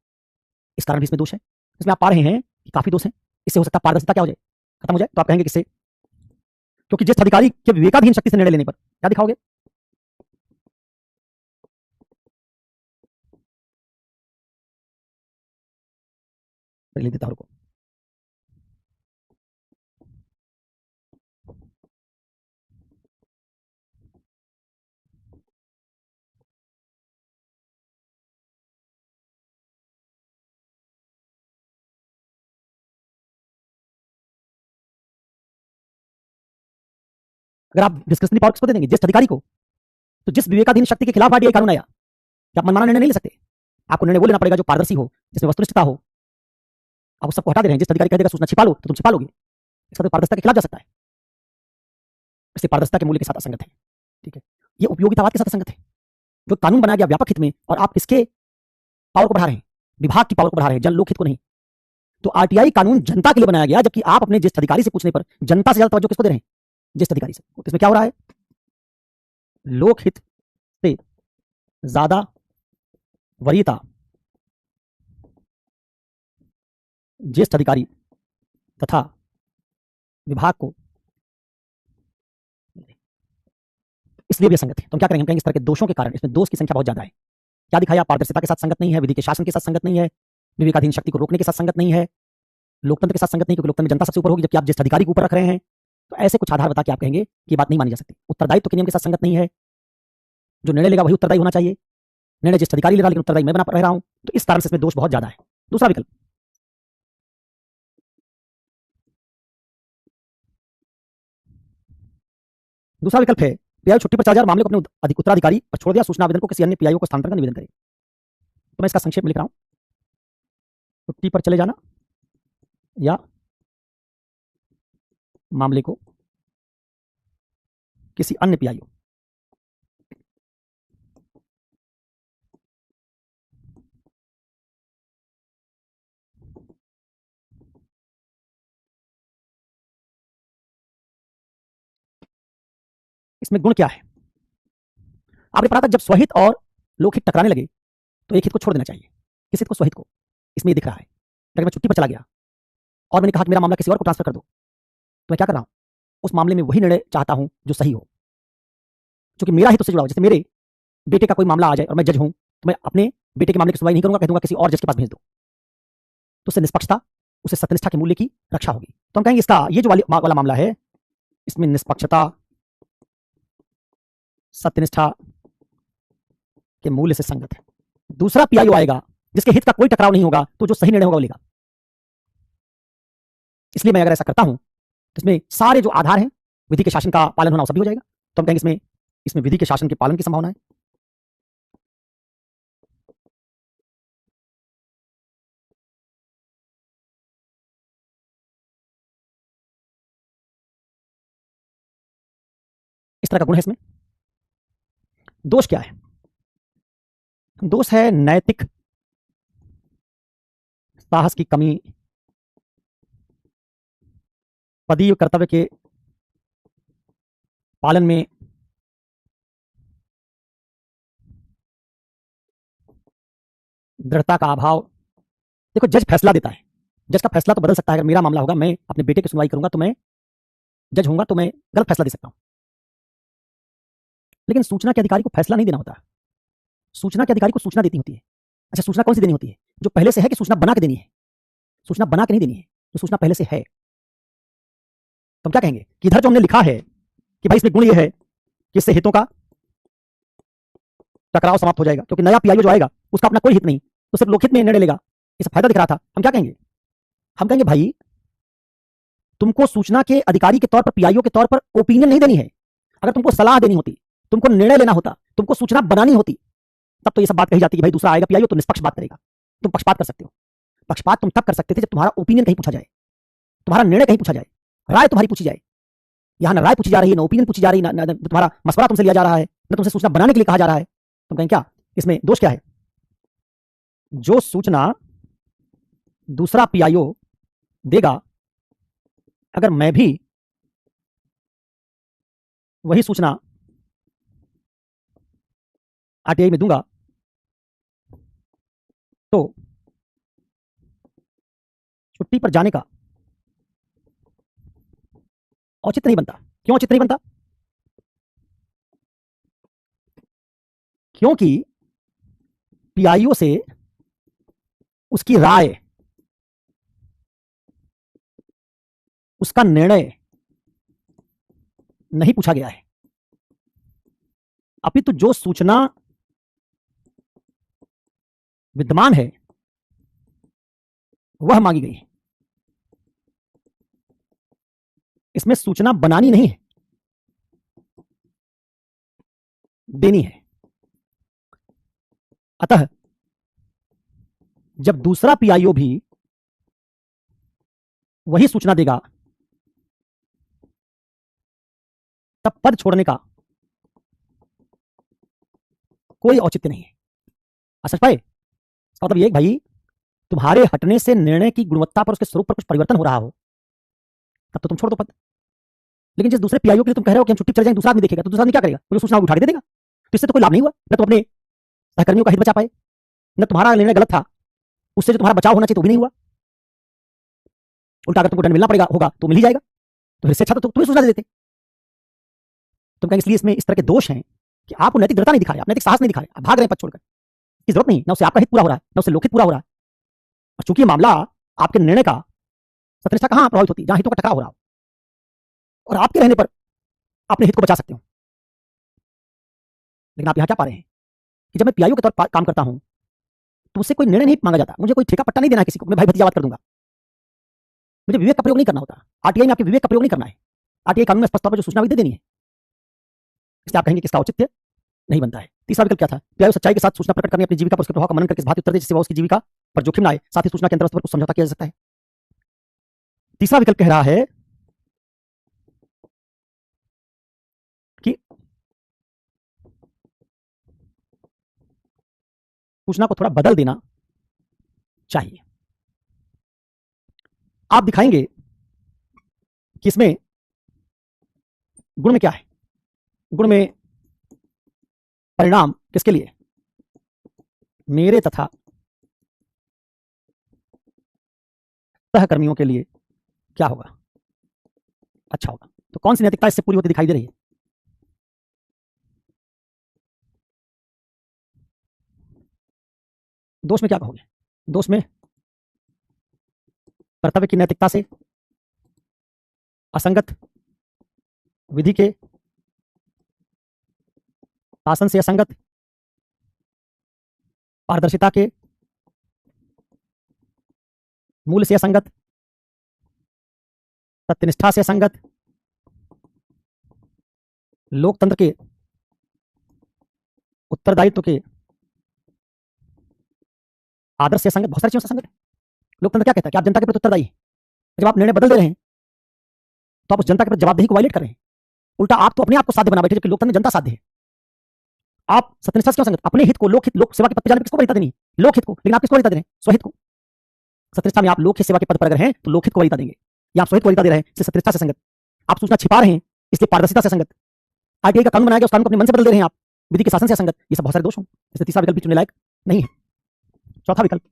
Speaker 1: इस कारण भी इसमें दोष है। इसमें आप पा रहे हैं कि काफी दोष हैं। इससे हो सकता है पारदर्शिता क्या हो जाए, खत्म हो जाए। तो आप कहेंगे किससे? क्योंकि ज्येष्ठ अधिकारी के विवेकाधीन शक्ति से निर्णय लेने पर क्या दिखाओगे? लिख देता हूं, अगर आप डिस्क्रिशनरी पावर किसको दे देंगे? ज्येष्ठ अधिकारी को। तो जिस विवेकाधीन शक्ति के खिलाफ आरटीआई कानून आया, क्या आप मनमाना निर्णय नहीं ले सकते? आपको निर्णय वो लेना पड़ेगा जो पारदर्शी हो, जिसमें वस्तुनिष्ठता हो। आप सबको हटा दे रहे हैं। जिस अधिकारी कह देगा सूचना छिपा लो तो तुम छिपा लोगे, इसका तो पारदर्शिता के खिलाफ जा सकता है। इसलिए पारदर्शिता के मूल्य के साथ असंगत है। ठीक है, ये उपयोगितावाद के साथ असंगत है। जो कानून बनाया गया व्यापक हित में और आप किसके पावर को बढ़ा रहे हैं, विभाग की पावर को बढ़ा रहे हैं, जन लोकहित को नहीं। तो आरटीआई कानून जनता के लिए बनाया गया, जबकि आप अपने ज्येष्ठ अधिकारी से पूछने पर जनता से ज्यादा तवज्जो किसको दे रहे हैं, ज्येष्ठ अधिकारी से। तो इसमें क्या हो रहा है, लोकहित से ज्यादा वरीयता ज्येष्ठ अधिकारी तथा विभाग को, इसलिए भी असंगत है। तो हम क्या करेंगे, हम कहेंगे इस तरह के दोषों के कारण इसमें दोष की संख्या बहुत ज्यादा है। क्या दिखाया, पारदर्शिता के साथ संगत नहीं है, विधि के शासन के साथ संगत नहीं है, विवेकाधीन शक्ति को रोकने के साथ संगत नहीं है, लोकतंत्र के साथ संगत नहीं, क्योंकि लोकतंत्र में जनता सबसे ऊपर होगी, जबकि आप जिस अधिकारी को ऊपर रख रहे हैं। तो ऐसे कुछ आधार बता के आप कहेंगे कि बात नहीं मानी जा सकती। उत्तरदायित्व के नियम के साथ संगत नहीं है, जो निर्णय लेगा वही उत्तरदायी होना चाहिए, निर्णय जिस अधिकारी ले रहा लेकिन उत्तरदायी मैं बना रह रहा हूं। तो इस कारण से इसमें दोष बहुत ज्यादा है। दूसरा विकल्प, दूसरा विकल्प है पीआईओ छुट्टी पर चला जाए, मामले को अपने उत्तराधिकारी पर छोड़ दिया, सूचना आवेदन को किसी अन्य पीआईओ को स्थानांतरण का निवेदन करे। तो मैं इसका संक्षेप में लिख रहा हूं, छुट्टी पर चले जाना या मामले को किसी अन्य पीआईओ, इसमें गुण क्या है। आपने पढ़ा था जब स्वहित और लोकहित टकराने लगे तो एक हित को छोड़ देना चाहिए, किस हित को, स्वहित को। इसमें ये दिख रहा है, अगर मैं छुट्टी पर चला गया और मैंने कहा कि मेरा मामला किसी और को ट्रांसफर कर दो, तो मैं क्या कर रहा हूं, उस मामले में वही निर्णय चाहता हूं जो सही हो, क्योंकि मेरा हित उससे जुड़ा हो। जैसे मेरे बेटे का कोई मामला आ जाए और मैं जज हूं, तो मैं अपने बेटे के मामले की सुनवाई नहीं करूंगा, कह दूंगा किसी और जज के पास भेज दो। तो उससे निष्पक्षता, उससे सत्यनिष्ठा के मूल्य की रक्षा होगी। तो हम कहेंगे इसका ये जो वाला मामला है, इसमें निष्पक्षता, सत्यनिष्ठा के मूल्य से संगत है। दूसरा पीआईओ आएगा जिसके हित का कोई टकराव नहीं होगा, तो जो सही निर्णय होगा वो लेगा। इसलिए मैं अगर ऐसा करता हूं तो इसमें सारे जो आधार हैं, विधि के शासन का पालन होना, वो सब भी हो जाएगा। तो हम कहेंगे इसमें विधि के शासन के पालन की संभावना है। इस तरह का गुण है इसमें। दोष क्या है, दोष है नैतिक साहस की कमी, पदीय कर्तव्य के पालन में दृढ़ता का अभाव। देखो, जज फैसला देता है, जज का फैसला तो बदल सकता है। अगर मेरा मामला होगा, मैं अपने बेटे की सुनवाई करूंगा, तो मैं जज होऊंगा, तो मैं गलत फैसला दे सकता हूं। लेकिन सूचना के अधिकारी को फैसला नहीं देना होता, सूचना के अधिकारी को सूचना देनी होती है। अच्छा, सूचना कौन सी देनी होती है, जो पहले से है कि सूचना बना के देनी है, सूचना बना के नहीं देनी है, जो सूचना पहले से है। तो हम क्या कहेंगे कि इधर जो हमने लिखा है कि भाई इसमें गुण ये है कि इससे हितों का टकराव समाप्त हो जाएगा, क्योंकि नया पीआईओ जो आएगा उसका अपना कोई हित नहीं, तो सिर्फ लोकहित में निर्णय लेगा, इससे फायदा दिख रहा था। हम क्या कहेंगे, हम कहेंगे भाई तुमको सूचना के अधिकारी के तौर पर, पीआईओ के तौर पर ओपिनियन नहीं देनी है। अगर तुमको सलाह देनी होती, तुमको निर्णय लेना होता, तुमको सूचना बनानी होती, तब तो ये सब बात कही जाती कि भाई दूसरा आएगा पीआईओ तो निष्पक्ष बात करेगा। तुम पक्षपात कर सकते हो। पक्षपात तुम तब कर सकते थे जब तुम्हारा ओपिनियन कहीं पूछा जाए, तुम्हारा निर्णय कहीं पूछा जाए, राय तुम्हारी पूछी जाए। यहां ना राय पूछी जा रही है, ना ओपिनियन पूछी जा रही है, ना तुम्हारा मशवरा तुमसे लिया जा रहा है, ना तुमसे सूचना बनाने के लिए कहा जा रहा है। तुम कहें क्या, इसमें दोष क्या है, जो सूचना दूसरा पीआईओ देगा, अगर मैं भी वही सूचना आरटीआई में दूंगा, तो छुट्टी पर जाने का औचित्य नहीं बनता। क्यों औचित्य नहीं बनता, क्योंकि पीआईओ से उसकी राय, उसका निर्णय नहीं पूछा गया है, अपितु जो सूचना विद्यमान है वह मांगी गई है। इसमें सूचना बनानी नहीं है, देनी है। अतः जब दूसरा पीआईओ भी वही सूचना देगा तब पद छोड़ने का कोई औचित्य नहीं है। समझ पाए? मतलब ये भाई तुम्हारे हटने से निर्णय की गुणवत्ता पर, उसके स्वरूप पर कुछ परिवर्तन हो रहा हो तब तो तुम छोड़ दो पद। लेकिन जिस दूसरे पीआईओ के लिए तुम कह रहे हो कि हम छुट्टी चले जाएंगे, दूसरा आदमी देखेगा, तो दूसरा आदमी क्या करेगा? वो सूचना उठा के दे देगा। तो इससे तो कोई लाभ नहीं हुआ, न तो अपने सहकर्मियों का हित बचा पाए, न तुम्हारा निर्णय गलत था, उससे जो तुम्हारा बचाव होना चाहिए तो भी नहीं हुआ। उल्टा अगर तुमको दंड मिलना पड़ेगा होगा तो मिल ही जाएगा, तो इससे अच्छा तो तुम्हें सूचना दे देते। तुम कहेंगे इसलिए इसमें इस तरह के दोष हैं कि आप नैतिक दृढ़ता नहीं दिखा रहे, आप नैतिक साहस नहीं दिखा रहे, आप भाग रहे हैं पद छोड़कर। की जरूरत नहीं, ना उससे आपका हित पूरा हो रहा है, ना उससे लोकहित पूरा हो रहा है। और चूंकि मामला आपके निर्णय का, सत्यनिष्ठा कहां प्रभावित होती है? जहां हितों का टकराव हो रहा हो, और आपके रहने पर अपने हित को बचा सकते हो। लेकिन आप यहां क्या पा रहे हैं कि जब मैं पीआईओ के तौर पर काम करता हूं तो मुझसे कोई निर्णय नहीं मांगा जाता, मुझे कोई ठेका पट्टा नहीं देना है किसी को, मैं भाई भतीजावाद कर दूंगा। मुझे विवेक का प्रयोग नहीं करना होता। आरटीआई में आपके विवेक का प्रयोग नहीं करना है। आरटीआई कानून में स्पष्ट तौर पर जो सूचना भी दे देनी है, इसलिए आप कहेंगे कि इसका औचित्य नहीं बनता है। तीसरा विकल्प क्या था? पीआईओ सच्चाई के साथ सूचना प्रकट करने, अपनी जीविका पर उसके प्रभाव का मनन करके इस बात उत्तर दे जिससे वह उसकी जीविका पर जोखिम ना आए, साथ ही सूचना के अंतर्गत पर कुछ समझौता किया जा सकता है। तीसरा विकल्प कह रहा है कि सूचना को थोड़ा बदल देना चाहिए। आप दिखाएंगे कि इसमें गुण में क्या है? गुण में परिणाम किसके लिए? मेरे तथा सहकर्मियों के लिए क्या होगा? अच्छा होगा। तो कौन सी नैतिकता इससे पूरी होती दिखाई दे रही है? दोष में क्या कहोगे? दोष में कर्तव्य की नैतिकता से, असंगत विधि के शासन से असंगत, पारदर्शिता के मूल से असंगत, सत्यनिष्ठा से असंगत, लोकतंत्र के उत्तरदायित्व के आदर्श से असंगत, बहुत सारी चीजों से असंगत है। लोकतंत्र क्या कहता है कि आप जनता के प्रति उत्तरदायी हैं। जब आप निर्णय बदल दे रहे हैं तो आप उस जनता के प्रति जवाबदेही को वायलेट कर रहे हैं। उल्टा आप तो अपने आप को साध्य बना बैठे, जबकि लोकतंत्र में जनता साध्य है। आप सत्यनिष्ठा से क्यों संगत? अपने हित को, लोकहित, लोक सेवा के पद पर जाने पर किसको वरीयता देनी? लोकहित को। लेकिन आप किसको वरीयता दे रहे हैं? स्वहित को। सत्यनिष्ठा में आप लोकहित सेवा के पद पर अगर हैं तो लोकहित को वरीयता देंगे, या आप स्वहित को वरीयता दे रहे हैं, इसलिए सत्यनिष्ठा से संगत। आप सूचना छिपा रहे हैं इसलिए पारदर्शिता से संगत। आरटीआई का कानून बनाया गया, उस कानून को अपने मन से बदल दे रहे हैं आप, विधि के शासन से असंगत। ये सब बहुत सारे दोष हों, इसलिए तीसरा विकल्प भी चुनने लायक नहीं है। चौथा विकल्प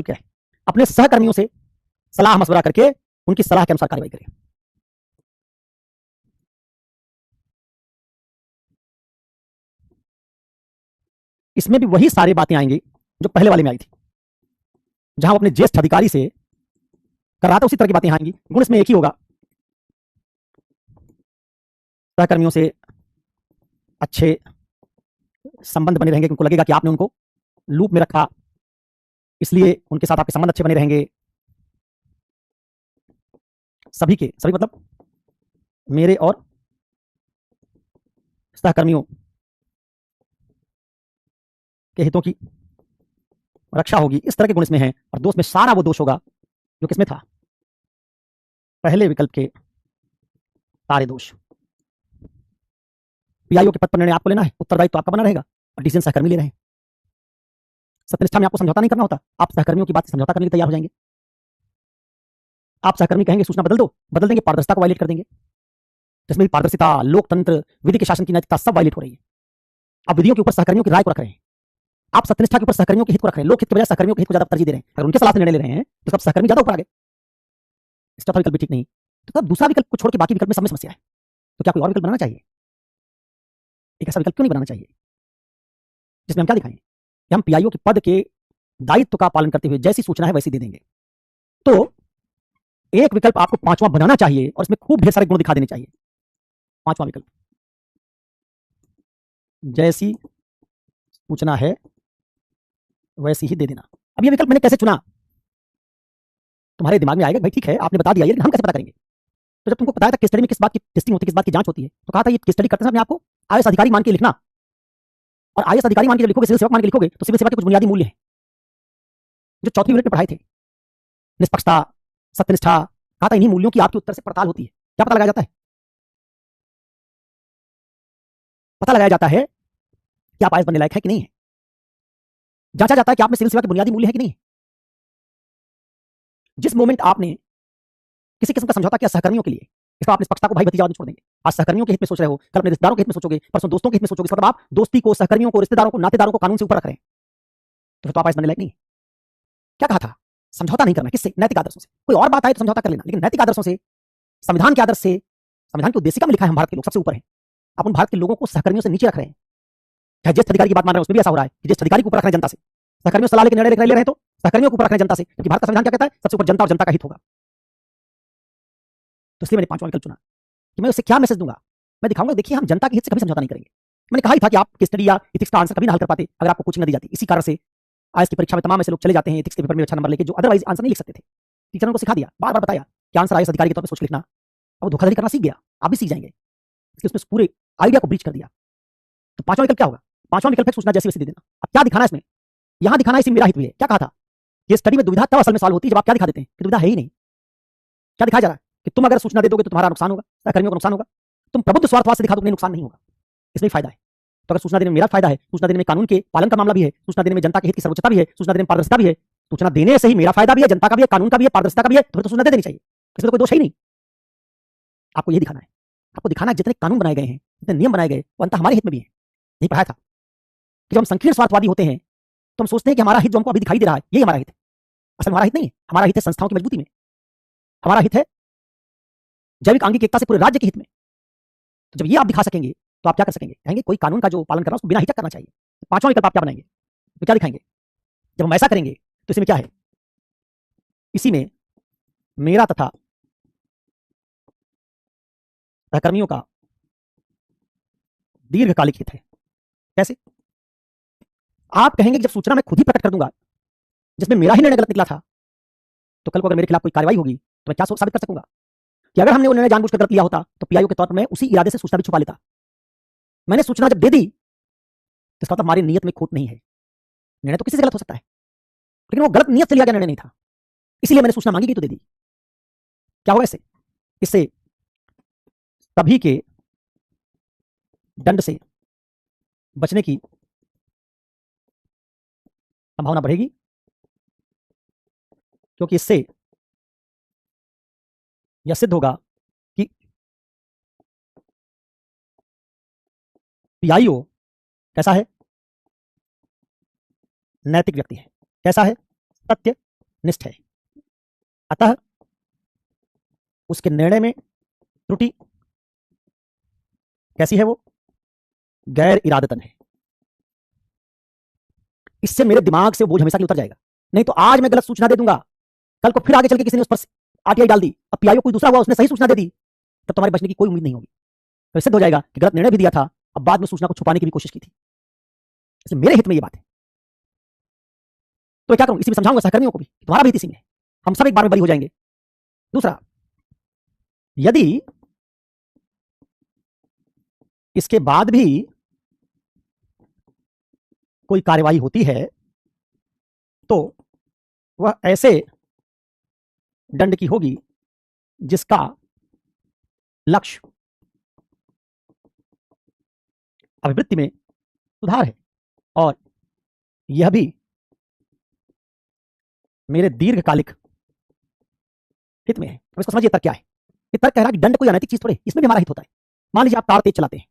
Speaker 1: क्या है? अपने सहकर्मियों से सलाह मशवरा करके उनकी सलाह के अनुसार कार्रवाई करें। इसमें भी वही सारी बातें आएंगी जो पहले वाले में आई थी, जहां वो अपने ज्येष्ठ अधिकारी से कर रहा था, उसी तरह की बातें आएंगी। गुण इसमें एक ही होगा, सहकर्मियों से अच्छे संबंध बने रहेंगे, उनको लगेगा कि आपने उनको लूप में रखा, इसलिए उनके साथ आपके संबंध अच्छे बने रहेंगे। सभी के सभी मतलब मेरे और सहकर्मियों के हितों की रक्षा होगी, इस तरह के गुण इसमें हैं। और दोष में सारा वो दोष होगा जो किसमें था? पहले विकल्प के सारे दोष। पीआईओ के पद पर निर्णय आपको लेना है, उत्तरदायित्व तो आपका बना रहेगा, और डिसीजन सहकर्मी ले रहे हैं। सत्यनिष्ठा में आपको समझौता नहीं करना होता, आप सहकर्मियों की बात से समझौता करने के लिए तैयार हो जाएंगे। आप सहकर्मी कहेंगे सूचना बदल दो, बदल देंगे, पारदर्शिता को वायलेट कर देंगे। जिसमें भी पारदर्शिता, लोकतंत्र, विधि के शासन की नैतिकता सब वायलेट हो रही है। आप विधियों के ऊपर सहकर्मियों की राय को रख रहे हैं, आप सत्यनिष्ठा के ऊपर सहकर्मियों के हित को रख रहे हैं, लोक हित के बजाय सहकर्मियों के हित को ज्यादा तरजीह दे रहे हैं। अगर उनके सलाह से निर्णय ले रहे हैं तो सब सहकर्मी ज्यादा ऊपर आ गए। चौथा विकल्प भी ठीक नहीं। तो तब दूसरा विकल्प को छोड़ के बाकी विकल्प में सब में समस्या है। तो क्या कोई और विकल्प बनाना चाहिए? एक ऐसा विकल्प क्यों नहीं बनाना चाहिए जिसमें हम क्या दिखाएं कि हम पीआईओ के पद के दायित्व का पालन करते हुए जैसी सूचना है वैसी दे देंगे। तो एक विकल्प आपको पांचवा बनाना चाहिए और इसमें खूब ढेर सारे गुण दिखा देने चाहिए। पांचवा विकल्प, जैसी सूचना है वैसी ही दे देना। अब ये विकल्प मैंने कैसे चुना? तुम्हारे दिमाग में आएगा भाई ठीक है आपने बता दिया, लेकिन हम कैसे पता करेंगे? तो जब तुमको बताया था केस स्टडी में किस बात की टेस्टिंग होती है, किस बात की जांच होती है, तो कहा था ये केस स्टडी करते समय आपको आईएएस अधिकारी मान के लिखना। और आईएएस अधिकारी मान के जब लिखोगे, सिविल सेवक मान के लिखोगे, तो सिविल सेवा के कुछ बुनियादी मूल्य हैं जो चौथी यूनिट में पढ़ाए थे। निष्पक्षता, सत्यनिष्ठा, कहा था इन्हीं मूल्यों की आपके उत्तर से पड़ताल होती है। क्या पता लगाया जाता है? पता लगाया जाता है कि आप आईएएस बनने लायक है कि नहीं है। जांचा जाता है कि आप में सिविल सेवा के बुनियादी मूल्य है कि नहीं है। जिस मोमेंट आपने किसी किस्म का समझौता किया सहकर्मियों के लिए, इसका आप निष्पक्षता को भाई भतीजा छोड़ देंगे। आज सहकर्मियों के हित में सोच रहे हो, कल अपने रिश्तेदारों के हित में सोचोगे, परसों दोस्तों के हित में सोचोगे। मतलब आप दोस्ती को, सहकर्मियों को, रिश्तेदारों को, नातेदारों को कानून से ऊपर रख रहे हैं, तो फिर तो आप आईएएस बनने लायक नहीं है। क्या कहा था? समझौता नहीं करना। किससे? नैतिक आदर्शों से। कोई और बात आए तो समझौता कर लेना, लेकिन नैतिक आदर्शों से, संविधान के आदर्श से। संविधान की उद्देशिका में लिखा है हम भारत के लोग सबसे ऊपर हैं। आप उन भारत के लोगों को सहकर्मियों से नीचे रख रहे हैं। चाहे ज्येष्ठ अधिकारी की बात मान रहे हैं, उसमें भी ऐसा हो रहा है कि ज्येष्ठ अधिकारी को ऊपर रख रहे हैं जनता से। सहकर्मियों सलाह लेकर निर्णय ले रहे हैं तो सहकर्मियों को ऊपर रख रहे हैं जनता से, क्योंकि भारत का संविधान क्या कहता है? सबसे ऊपर जनता और जनता का हित होगा। तो इसलिए मैंने पांचवां विकल्प चुना कि मैं उससे क्या मैसेज दूंगा। मैं दिखाऊंगा, देखिए हम जनता के हित से कभी समझौता नहीं करेंगे। मैंने कहा ही था कि आप स्टडी या इथिक्स का आंसर कभी ना हल कर पाते अगर आपको कोचिंग न दी जाती। इसी कारण से आज की परीक्षा में तमाम ऐसे लोग चले जाते हैं इथिक्स के पेपर में अच्छा नंबर लेके, जो अदरवाइज आंसर नहीं लिख सकते थे। टीचरों को सिखा दिया, बार बार बताया कि आंसर आईएएस अधिकारी के तौर पर सोच के लिखना। अब वो धोखाधड़ी करना सीख गया, आप भी सीख जाएंगे। इसलिए उसमें पूरे आइडिया को ब्रीच कर दिया। तो पांचवां विकल्प क्या होगा? पांचवां विकल्प है सूचना जैसी वैसी दे देना। अब क्या दिखाना है इसमें? यहां दिखाना है, इसी मेरा हित भी है। क्या कहा था? ये स्टडी में दुविधा तब असल में सॉल्व होती है जब आप क्या दिखा देते हैं कि दुविधा है ही नहीं। क्या दिखाया जा रहा है कि तुम अगर सूचना दे दोगे तो तुम्हारा नुकसान होगा, सहकर्मियों को नुकसान होगा। तुम प्रबुद्ध स्वार्थवाद से दिखा दो, नुकसान नहीं होगा, इसमें फायदा है। तो अगर सूचना देने में मेरा फायदा है, सूचना देने में कानून के पालन का मामला भी है, सूचना देने में जनता के हित की सर्वोच्चता भी है, सूचना देने में पारदर्शिता भी है, सूचना देने से ही मेरा फायदा भी है, जनता का भी है, कानून का भी है, पारदर्शिता का भी है, तो फिर तो सूचना दे देनी चाहिए। इसमें तो कोई दोष है ही नहीं। आपको ये दिखाना है, आपको दिखाना है जितने कानून बनाए गए हैं, जितने नियम बनाए गए, वो अंततः हमारे हित में भी है। नहीं पढ़ाया था कि जब हम संकीर्ण स्वार्थवादी होते हैं तो हम सोचते हैं कि हमारा हित जो हमको अभी दिखाई दे रहा है यही हमारा हित है। असल हमारा हित नहीं है। हमारा हित है संस्थाओं की मजबूती में, हमारा हित है जैविक आंगिक एकता से पूरे राज्य के हित में। तो जब ये आप दिखा सकेंगे तो आप क्या कर सकेंगे? कहेंगे कोई कानून का जो पालन कर रहा है उसको बिना हिचक करना चाहिए। पांचवां विकल्प आप क्या बनाएंगे? तो क्या दिखाएंगे? जब हम ऐसा करेंगे तो इसमें क्या है? इसी में मेरा तथा सहकर्मियों का दीर्घकालिक हित है। कैसे? आप कहेंगे कि जब सूचना मैं खुद ही प्रकट कर दूंगा जिसमें मेरा ही निर्णय गलत निकला था, तो कल को अगर मेरे खिलाफ कोई कार्रवाई होगी तो मैं क्या साबित कर सकूंगा कि अगर हमने वो निर्णय जानबूझकर गलत लिया होता तो पीआईओ के तौर पर मैं उसी इरादे से सूचना भी छुपा लेता। मैंने सूचना जब दे दी तो इसका मतलब हमारी नीयत में खोट नहीं है। निर्णय तो किसी से गलत हो सकता है, लेकिन वो गलत नीयत से लिया गया निर्णय नहीं था, इसलिए मैंने सूचना मांगी गई तो दे दी। क्या होगा इससे? इससे सभी के दंड से बचने की संभावना बढ़ेगी, क्योंकि इससे यह सिद्ध होगा कि पीआईओ कैसा है? नैतिक व्यक्ति है। कैसा है? सत्यनिष्ठ है। अतः उसके निर्णय में त्रुटि कैसी है? वो गैर इरादतन है। इससे मेरे दिमाग से बोझ हमेशा के लिए उतर जाएगा। नहीं तो आज मैं गलत सूचना दे दूंगा, कल को फिर आगे चल के किसी ने उस पर आरटीआई डाल दी, अब पीआईओ कोई दूसरा हुआ उसने सही सूचना दे दी, तब तुम्हारे बचने की कोई उम्मीद नहीं होगी। तो सिद्ध हो जाएगा कि गलत निर्णय भी दिया था, अब बाद में सूचना को छुपाने की भी कोशिश की थी। इसलिए मेरे हित में ये बात है। तो क्या करूं? इसी में समझाऊंगा सहकर्मियों को भी, तुम्हारा भी हित इसी में है, हम सब एक बार में बरी हो जाएंगे। दूसरा, यदि इसके बाद भी कोई कार्रवाई होती है तो वह ऐसे दंड की होगी जिसका लक्ष्य अभिवृत्ति में सुधार है, और यह भी मेरे दीर्घकालिक हित में है। अब इसको समझिए तर्क क्या है। ये तर्क कह रहा है कि दंड कोई अनैतिक चीज थोड़ी, इसमें भी हमारा हित होता है। मान लीजिए आप कार तेज चलाते हैं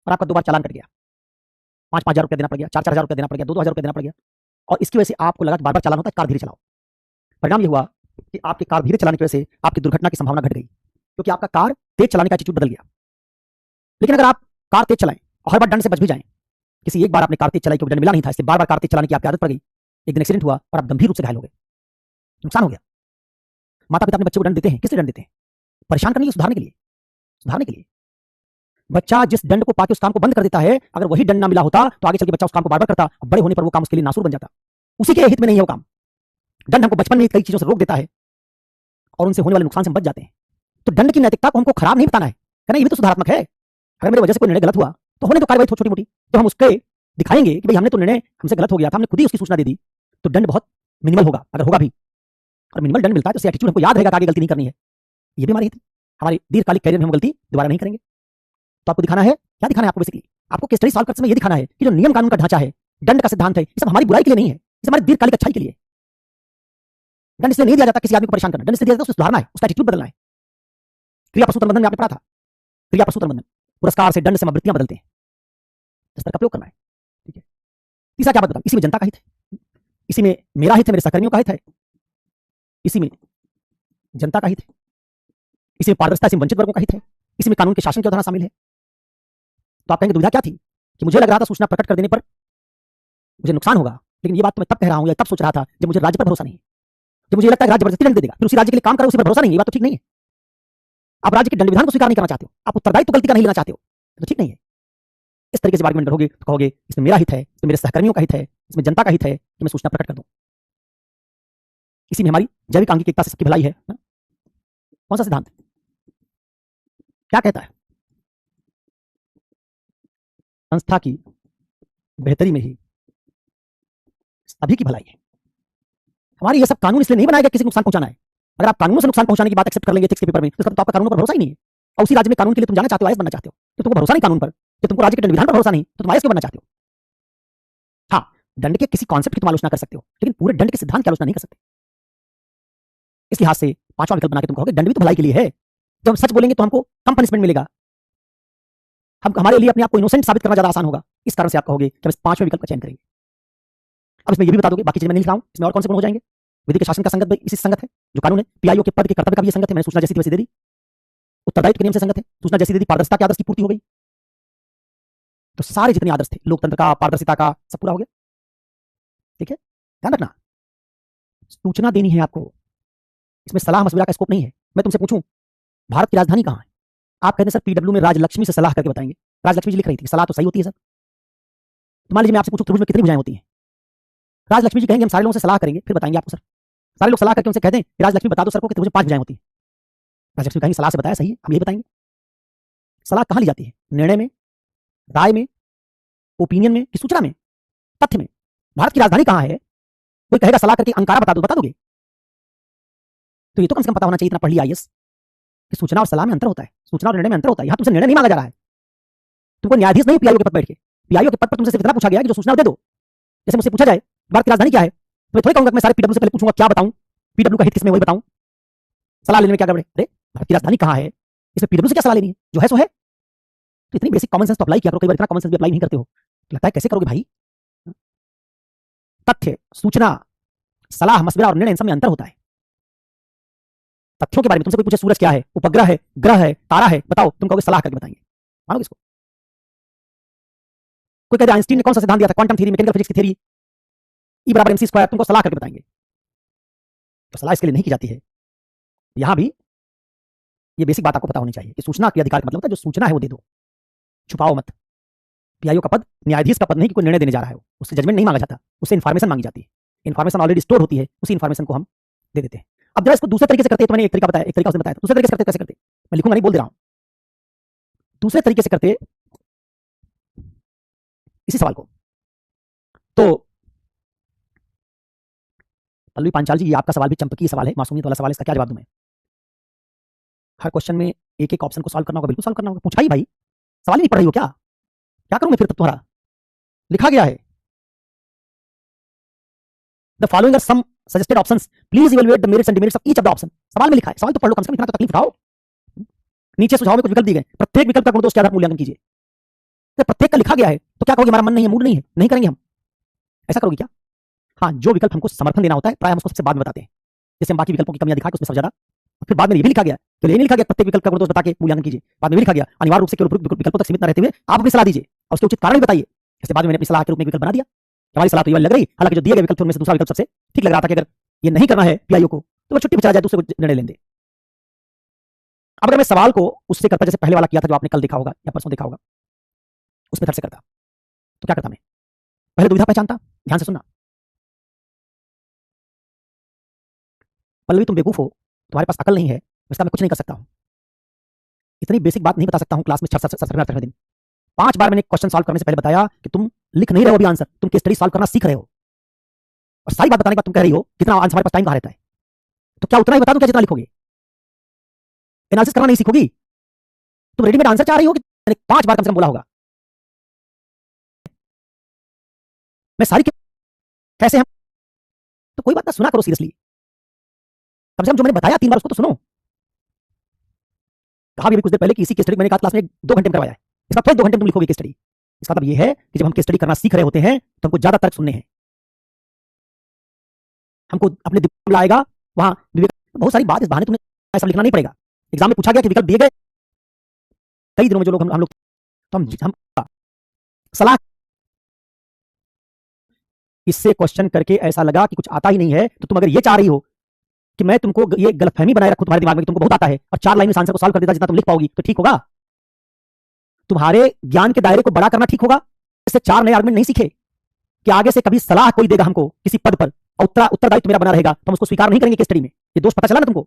Speaker 1: और आपका 2 बार चालान कट गया, 5,000 रुपया देना पड़ गया, 4,000 रुपया देना पड़ गया, 2,000 रुपया देना पड़ गया, और इसकी वजह से आपको लगा कि बार बार चालान होता है, कार धीरे चलाओ। परिणाम यह हुआ कि आपकी कार धीरे चलाने की वजह से आपकी दुर्घटना की संभावना घट गई, क्योंकि आपका कार तेज चलाने का एटीट्यूड बदल गया। लेकिन अगर आप कार तेज चलाएं और हर बार दंड से बच भी जाएं, किसी एक बार आपने कार तेज चलाई क्योंकि दंड मिला नहीं था, इसलिए बार बार कार तेज चलाने की आपकी आदत पड़ गई, एक दिन एक्सीडेंट हुआ और आप गंभीर रूप से घायल हो गए, नुकसान हो गया। माता पिता अपने बच्चे को दंड देते हैं, किस लिए दंड देते हैं? परेशान करने के लिए, सुधारने के लिए। सुधारने के लिए बच्चा जिस दंड को पाके उस काम को बंद कर देता है, अगर वही दंड ना मिला होता तो आगे चल के बच्चा उस काम को बार बार करता, बड़े होने पर वो काम उसके लिए नासूर बन जाता। उसी के हित में नहीं है वो काम। दंड हमको बचपन में कई चीजों से रोक देता है और उनसे होने वाले नुकसान से हम बच जाते हैं। तो दंड की नैतिकता को हमको खराब नहीं बताना है, कहना ये भी तो सुधारात्मक है। अगर मेरे वजह से कोई निर्णय गलत हुआ तो होने दो कार्रवाई छोटी मोटी, तो हम उसके दिखाएंगे कि भाई हमने तो निर्णय हमसे गलत हो गया था, हमने खुद ही उसकी सूचना दे दी, तो दंड बहुत मिनिमल होगा, अगर होगा भी। और मिनिमल दंड मिलता है तो एटीट्यूड हमको याद रहेगा कि आगे गलती नहीं करनी है। ये भी हमारी थी, हमारी दीर्घकालिक कैरियर में हम गलती दोबारा नहीं करेंगे। तो आपको दिखाना है, क्या दिखाना है आपको? बेसिकली आपको केस स्टडी सॉल्व करते समय ये दिखाना है कि जो नियम कानून का ढांचा है, दंड का सिद्धांत है, ये सब हमारी बुराई के लिए नहीं है, ये हमारी दीर्घकालिक अच्छाई के लिए। दंड इसलिए नहीं दिया जाता किसी आदमी को परेशान करना, दंड इसलिए दिया जाता है उसको सुधारना है, उसका एटीट्यूड बदलना है। क्रिया प्रसूत बंधन में आपने पढ़ा था, क्रिया प्रसूत बंधन, पुरस्कार से दंड से हम वृत्तियां बदलते हैं, इस तरह का प्रयोग करना है। ठीक है। तीसरा क्या बात बताऊं, इसी में जनता का हित है, इसी में मेरा हित है, मेरे सहकर्मियों का हित है, इसी में जनता का हित है, इसी में पारदर्शिता, इसी में वंचित वर्गों का हित है, इसी में कानून के शासन की अवधारणा शामिल है। तो आप कहेंगे दुविधा क्या थी कि मुझे लग रहा था सूचना प्रकट कर देने पर मुझे नुकसान होगा, लेकिन ये बात तो मैं तब कह रहा हूं या तब सोच रहा था जब मुझे राज्य पर भरोसा नहीं है, जब मुझे लगता है राज्य जबरदस्ती दंड दे देगा, फिर उसी राज्य के लिए काम करो, उसी पर भरोसा नहीं है, ये बात तो ठीक नहीं है। आप राज्य के दंड विधान को स्वीकार नहीं करना चाहते हो, आप उत्तरदायित्व गलती का नहीं लेना चाहते हो, तो ठीक नहीं है। इस तरीके से आर्गुमेंट करोगे तो कहोगे इसमें मेरा हित है, इसमें मेरे सहकर्मियों का हित है, इसमें जनता का हित है कि मैं सूचना प्रकट कर दूं, इसी में हमारी जैविक आंगिक एकता से सबकी भलाई है ना? कौन सा सिद्धांत क्या कहता है? संस्था की बेहतरी में ही सभी की भलाई है। हमारी ये सब कानून इसलिए नहीं बनाया गया किसी को नुकसान पहुंचाना है। अगर आप कानूनों से नुकसान पहुंचाने की बात एक्सेप्ट कर लेंगे एथिक्स के पेपर में, तो इसका तो आपका कानूनों पर भरोसा ही नहीं है, और उसी राज्य में कानून के लिए तुम जाना चाहते हो, आईएएस बनना चाहते हो, तो तुमको भरोसा नहीं कानून पर, तो तुमको राज्य के दंड विधान पर भरोसा नहीं, तो तुम आईएएस क्यों बनना चाहते हो? हाँ, दंड के किसी कॉन्सेप्ट की तुम आलोचना कर सकते हो, लेकिन पूरे दंड के सिद्धांत की आलोचना नहीं कर सकते। इस लिहाज से पांचवा विकल्प बना के तुम कहोगे दंड भी तो भलाई के लिए है, जब हम सच बोलेंगे तो हमको कम पनिशमेंट मिलेगा, हम हमारे लिए अपने आप को इनोसेंट साबित करना ज्यादा आसान होगा। इस कारण से आप कहोगे कि हम इस पांचवें विकल्प का चयन करेंगे। अब इसमें ये भी बता दोगे, बाकी चीजें मैं नहीं लिख रहा हूं, इसमें और कौन से गुण हो जाएंगे? विधि के शासन का संगत इसी संगत है, जो कानून है, पीआईओ के पद के कर्तव्य का भी ये संगत है, मैंने सूचना जैसी थी वैसी दे दी, उत्तरदायित्व के नियम से संगत है, सूचना जैसी दे दी, पारदर्शिता के आदर्श की पूर्ति हो गई, तो सारे जितने आदर्श थे, लोकतंत्र का, पारदर्शिता का, सब पूरा हो गया। ठीक है, ध्यान रखना, सूचना देनी है आपको, इसमें सलाह मशविरा का स्कोप नहीं है। मैं तुमसे पूछूं भारत की राजधानी कहां है, आप कहते हैं सर पीडब्ल्यू में राजलक्ष्मी से सलाह करके बताएंगे। राजलक्ष्मी जी लिख रही थी, सलाह तो सही होती है सर। मान लीजिए मैं आपसे पूछूं त्रिभुज में कितनी भुजाएं होती हैं, राजलक्ष्मी जी कहेंगे हम सारे लोगों से सलाह करेंगे, फिर बताएंगे आपको सर। सारे लोग सलाह करके उनसे कह दें राजलक्ष्मी बता दो सर को कि त्रिभुज में 5 भुजाएं होती हैं, राजलक्ष्मी कहेंगे सलाह से बताया सही है, हम यही बताएंगे। सलाह कहां ली जाती है? निर्णय में, राय में, ओपिनियन में, कि सूचना में, तथ्य में। भारत की राजधानी कहां है, कोई कहेगा सलाह करके अंकारा बता दो, बता दोगे? तो ये तो कम से कम पता होना चाहिए, इतना पढ़ लिया आईएएस कि सूचना और सलाह में अंतर होता है, सूचना और निर्णय में अंतर होता है। यहां तुमसे निर्णय नहीं मांगा जा रहा है, तुमको न्यायाधीश नहीं पीआईओ के पद बैठ के, पीआईओ के पद पर तुमसे सिर्फ इतना पूछा गया कि जो सूचना दे दो। जैसे मुझसे पूछा जाए भारत की राजधानी क्या है, तो मैं थोड़ी कहूंगा, मैं सारे पीडब्ल्यू से पहले पूछूंगा क्या बताऊं, पीडब्ल्यू का हित किसमें वही बताऊं, सलाह लेने में क्या गड़बड़े? अरे भारत की राजधानी कहां है, इसमें पीडब्ल्यू से क्या सलाह लेनी है, जो है सो है। तो इतनी बेसिक कॉमन सेंस तो अप्लाई किया करो, कई बार इतना कॉमन सेंस भी अप्लाई नहीं करते हो, तो लगता है कैसे करोगे भाई। तथ्य, सूचना, सलाह, मशविरा और निर्णय, इन सब में अंतर होता है। तथ्यों के बारे में तुमसे कोई पूछे सूरज क्या है, उपग्रह है, ग्रह है, तारा है, बताओ, तुम कहोगे सलाह करके बताएंगे, मानोगे इसको? कोई कहते आइंस्टीन ने कौन सा सिद्धांत दिया था, क्वांटम थ्योरी, मैकेनिकल फिजिक्स की थ्योरी, E बराबर MC स्क्वायर, तुमको सलाह करके बताएंगे। तो सलाह इसके लिए नहीं की जाती है। यहां भी ये बेसिक बात आपको पता होनी चाहिए कि सूचना के अधिकार का मतलब होता है जो सूचना है वो दे दो, छुपाओ मत। पीआईओ का पद न्यायाधीश का पद नहीं कि कोई निर्णय देने जा रहा है, उससे जजमेंट नहीं मांगा जाता, उससे इन्फॉर्मेशन मांगी जाती है। इन्फॉर्मेशन ऑलरेडी स्टोर होती है, उसी इन्फॉर्मेशन को हम दे देते हैं। अब जरा इसको दूसरे तरीके से करते हैं, तो मैंने एक तरीका बताया, एक तरीका उसने बताया, दूसरे तरीके से करते कैसे करते, मैं लिखूंगा नहीं, बोल दे रहा हूं। दूसरे तरीके से करते इसी सवाल को, तो पल्लवी पांचाल जी, ये आपका सवाल भी चंपकीय सवाल है, मासूमियत वाला सवाल है, इसका क्या जवाब दूं मैं? हर क्वेश्चन में एक एक ऑप्शन को सॉल्व करना होगा, बिल्कुल सॉल्व करना होगा। पूछा ही भाई, सवाल ही नहीं पढ़ रही हो क्या? क्या करूं मैं फिर? तब तुम्हारा लिखा गया है, the following are some suggested options, please evaluate the merits and demerits of each of the option. सवाल में लिखा है, सवाल तो पढ़ लो, कम से कम इतना तो तकलीफ उठाओ। नीचे सुझाव में कुछ विकल्प दिए गए, प्रत्येक विकल्प का गुण दोष के आधार पर मूल्यांकन कीजिए। तो प्रत्येक का लिखा गया है, तो क्या कहोगे हमारा मन नहीं है, मूड नहीं है, नहीं करेंगे हम? ऐसा करोगे क्या? हाँ, जो विकल्प हमको समर्थन देना होता है प्राय हम उसको सबसे बाद में बताते हैं, जैसे हम बाकी विकल्पों की कमियां दिखा के उसमें सब ज्यादा, फिर बाद में ये भी लिखा गया, तो ये नहीं लिखा गया प्रत्येक विकल्प का गुण दोष बता के मूल्यांकन कीजिए, बाद में भी लिखा गया अनिवार्य रूप से केवल विकल्पों तक सीमित न रहते हुए आप अपनी सलाह दीजिए और उसके उचित कारण भी बताइए। इसके बाद मैंने अपनी सलाह के रूप में विकल्प बना दिया, हमारी सलाह तो ये लग रही, हालांकि जो दिए गए विकल्प उनमें से दूसरा विकल्प सबसे ठीक लग रहा था कि अगर ये नहीं करना है पीआईओ को तो वो छुट्टी पे चला जाए, दूसरे को निर्णय लेने दे। अब अगर मैं सवाल को उससे करता जैसे पहले वाला किया था, जो आपने कल देखा होगा या परसों देखा होगा, उस मेथड से करता, तो क्या करता मैं? पहले दुविधा पहचानता, ध्यान से सुनना। पल्लवी तुम बेवकूफ हो, तुम्हारे पास अकल नहीं है, इसका मैं कुछ नहीं कर सकता हूं। इतनी बेसिक बात नहीं बता सकता हूं क्लास में 67वें दिन। 5 बार मैंने क्वेश्चन सॉल्व करने से पहले बताया कि तुम लिख नहीं रहे हो अभी आंसर, तुम केस स्टडी सॉल्व करना सीख रहे हो। और सारी बात बताने के बाद तुम कह रही हो कितना आंसर हमारे पास टाइम कहां रहता है। तो क्या उतना ही बता दूं क्या जितना लिखोगे? एनालिसिस करना नहीं सीखोगी? तुम रेडीमेड आंसर चाह रही हो कि मैंने 5 बार कम से कम बोला होगा। मैं सारी कैसे हम तो कोई बात ना, सुना करो सीरियसली। कम से कम जो मैंने बताया 3 बार उसको तो सुनो। कहा भी कुछ देर पहले कि इसी केस स्टडी मैंने कहा क्लास में 2 घंटे में करवाया है, इसका फिर 2 घंटे में तुम लिखोगे केस स्टडी। इसका मतलब ये है कि जब हम केस स्टडी करना सीख रहे होते हैं तो हमको ज्यादा तर्क सुनने हैं, हमको अपने दिमाग में लाएगा वहां बहुत सारी बात। इस बहाने तुम्हें ऐसा लिखना नहीं पड़ेगा। एग्जाम में पूछा गया कि विकल्प दिए गए कई दिनों में, जो लोग हम लोग तो हम सलाह इससे क्वेश्चन करके ऐसा लगा कि कुछ आता ही नहीं है, तो तुम अगर ये चाह रही हो कि मैं तुमको ये गलतफहमी बनाए रखूं तुम्हारे दिमाग में कि तुमको बहुत आता है और 4 लाइन में आंसर को सॉल्व कर देता जितना तुम लिख पाओगी, तो ठीक होगा? तुम्हारे ज्ञान के दायरे को बड़ा करना ठीक होगा? इससे 4 नए आर्गुमेंट नहीं सीखे कि आगे से कभी सलाह कोई देगा हमको किसी पद पर और उत्तरदायित्व मेरा बना रहेगा तो हम उसको स्वीकार नहीं करेंगे केस स्टडी में। ये दोष पता चला ना तुमको?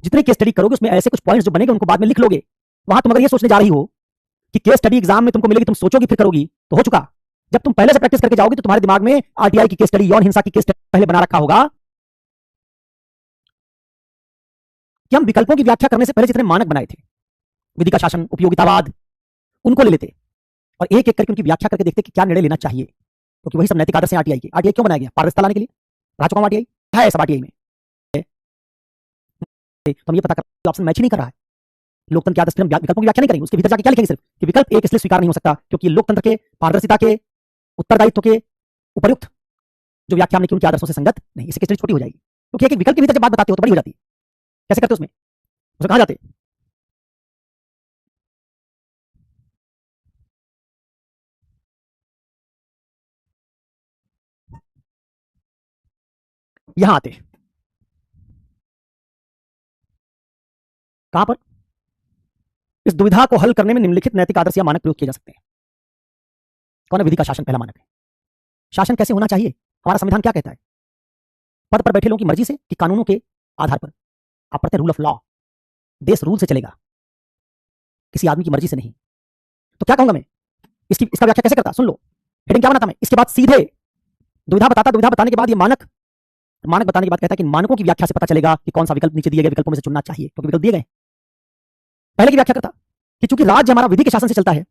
Speaker 1: जितनी केस स्टडी करोगे उसमें ऐसे कुछ पॉइंट्स जो बनेंगे उनको बाद में लिख लोगे। वहां तुम अगर ये सोचने जा रही हो कि केस स्टडी एग्जाम में तुमको मिलेगी, तुम सोचोगी फिर करोगी, तो हो चुका। जब तुम पहले से प्रैक्टिस करके जाओगे तो तुम्हारे दिमाग में आरटीआई की केस स्टडी, यौन हिंसा की केस स्टडी पहले बना रखा होगा कि हम विकल्पों की व्याख्या करने से पहले जितने मानक बनाए थे, विधि का शासन, उपयोगितावाद, उनको ले लेते और एक एक करके उनकी व्याख्या करके देखते कि क्या निर्णय लेना चाहिए, क्योंकि वही सब नैतिक आदर्श है आरटीआई के। आरटीआई क्यों बनाया गया? पारदर्शिता लाने के लिए। रहा चुका आरटीआई है सब आरटीआई में। तो हम ये पता कर ऑप्शन मैच ही नहीं कर रहा है। लोकतंत्र के आदर्श फिर हम विकल्पों की व्याख्या नहीं करेंगे, उसके भीतर जाके क्या लिखेंगे सिर्फ कि विकल्प एक इसलिए स्वीकार नहीं हो सकता क्योंकि लोकतंत्र के, पारदर्शिता के, उत्तरदायित्व के उपर्युक्त जो व्याख्या हमने की उनके आदर्शों से संगत नहीं। इससे छोटी हो जाएगी, क्योंकि एक विकल्प के भीतर जब बात बताते हो तो बड़ी हो जाती है। कैसे करते उसमें कहा जाते यहां आते कहां पर? इस दुविधा को हल करने में निम्नलिखित नैतिक आदर्श या मानक प्रयोग किए जा सकते हैं। कौन है? विधि का शासन पहला मानक है। शासन कैसे होना चाहिए? हमारा संविधान क्या कहता है? पद पर बैठे लोगों की मर्जी से कि कानूनों के आधार पर? आप पढ़ते रूल ऑफ लॉ, देश रूल से चलेगा, किसी आदमी की मर्जी से नहीं। तो क्या कहूंगा मैं इसका व्याख्या कैसे करता? सुन लो, हेडिंग क्या बनाता मैं इसके बाद सीधे दुविधा बताता। दुविधा बताने के बाद ये मानक बताने के बाद कहता है कि मानकों की व्याख्या से पता चलेगा कि कौन सा विकल्प नीचे दिए गए विकल्पों में से चुनना चाहिए, क्योंकि विकल्प दिए गए। पहले की व्याख्या करता कि चूंकि राज्य हमारा विधि के शासन से चलता है,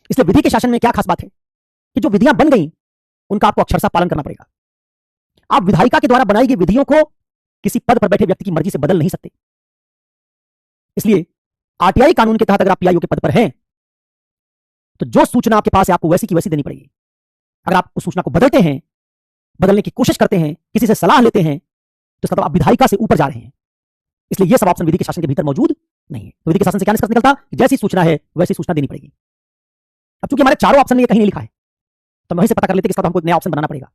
Speaker 1: इसलिए विधि के शासन में क्या खास बात है कि जो विधियां बन गई उनका आपको अक्षरशः पालन करना पड़ेगा। आप विधायिका के द्वारा बनाई गई विधियों को किसी पद पर बैठे व्यक्ति की मर्जी से बदल नहीं सकते। इसलिए आरटीआई कानून के तहत अगर आप पीआईओ के पद पर हैं तो जो सूचना आपके पास है आपको वैसी की वैसी देनी पड़ेगी। अगर आप उस सूचना को बदलते हैं, बदलने की कोशिश करते हैं, किसी से सलाह लेते हैं, तो इसका मतलब आप विधायिका से ऊपर जा रहे हैं। इसलिए यह सब ऑप्शन विधि के शासन के भीतर मौजूद नहीं है। तो विधि के शासन से क्या निष्कर्ष निकलता? जैसी सूचना है वैसी सूचना देनी पड़ेगी। अब चूंकि हमारे चारों ऑप्शन में ये कहीं नहीं लिखा है तो हम वहीं से पता कर लेते कि इसका तो हमको एक नया ऑप्शन बनाना पड़ेगा,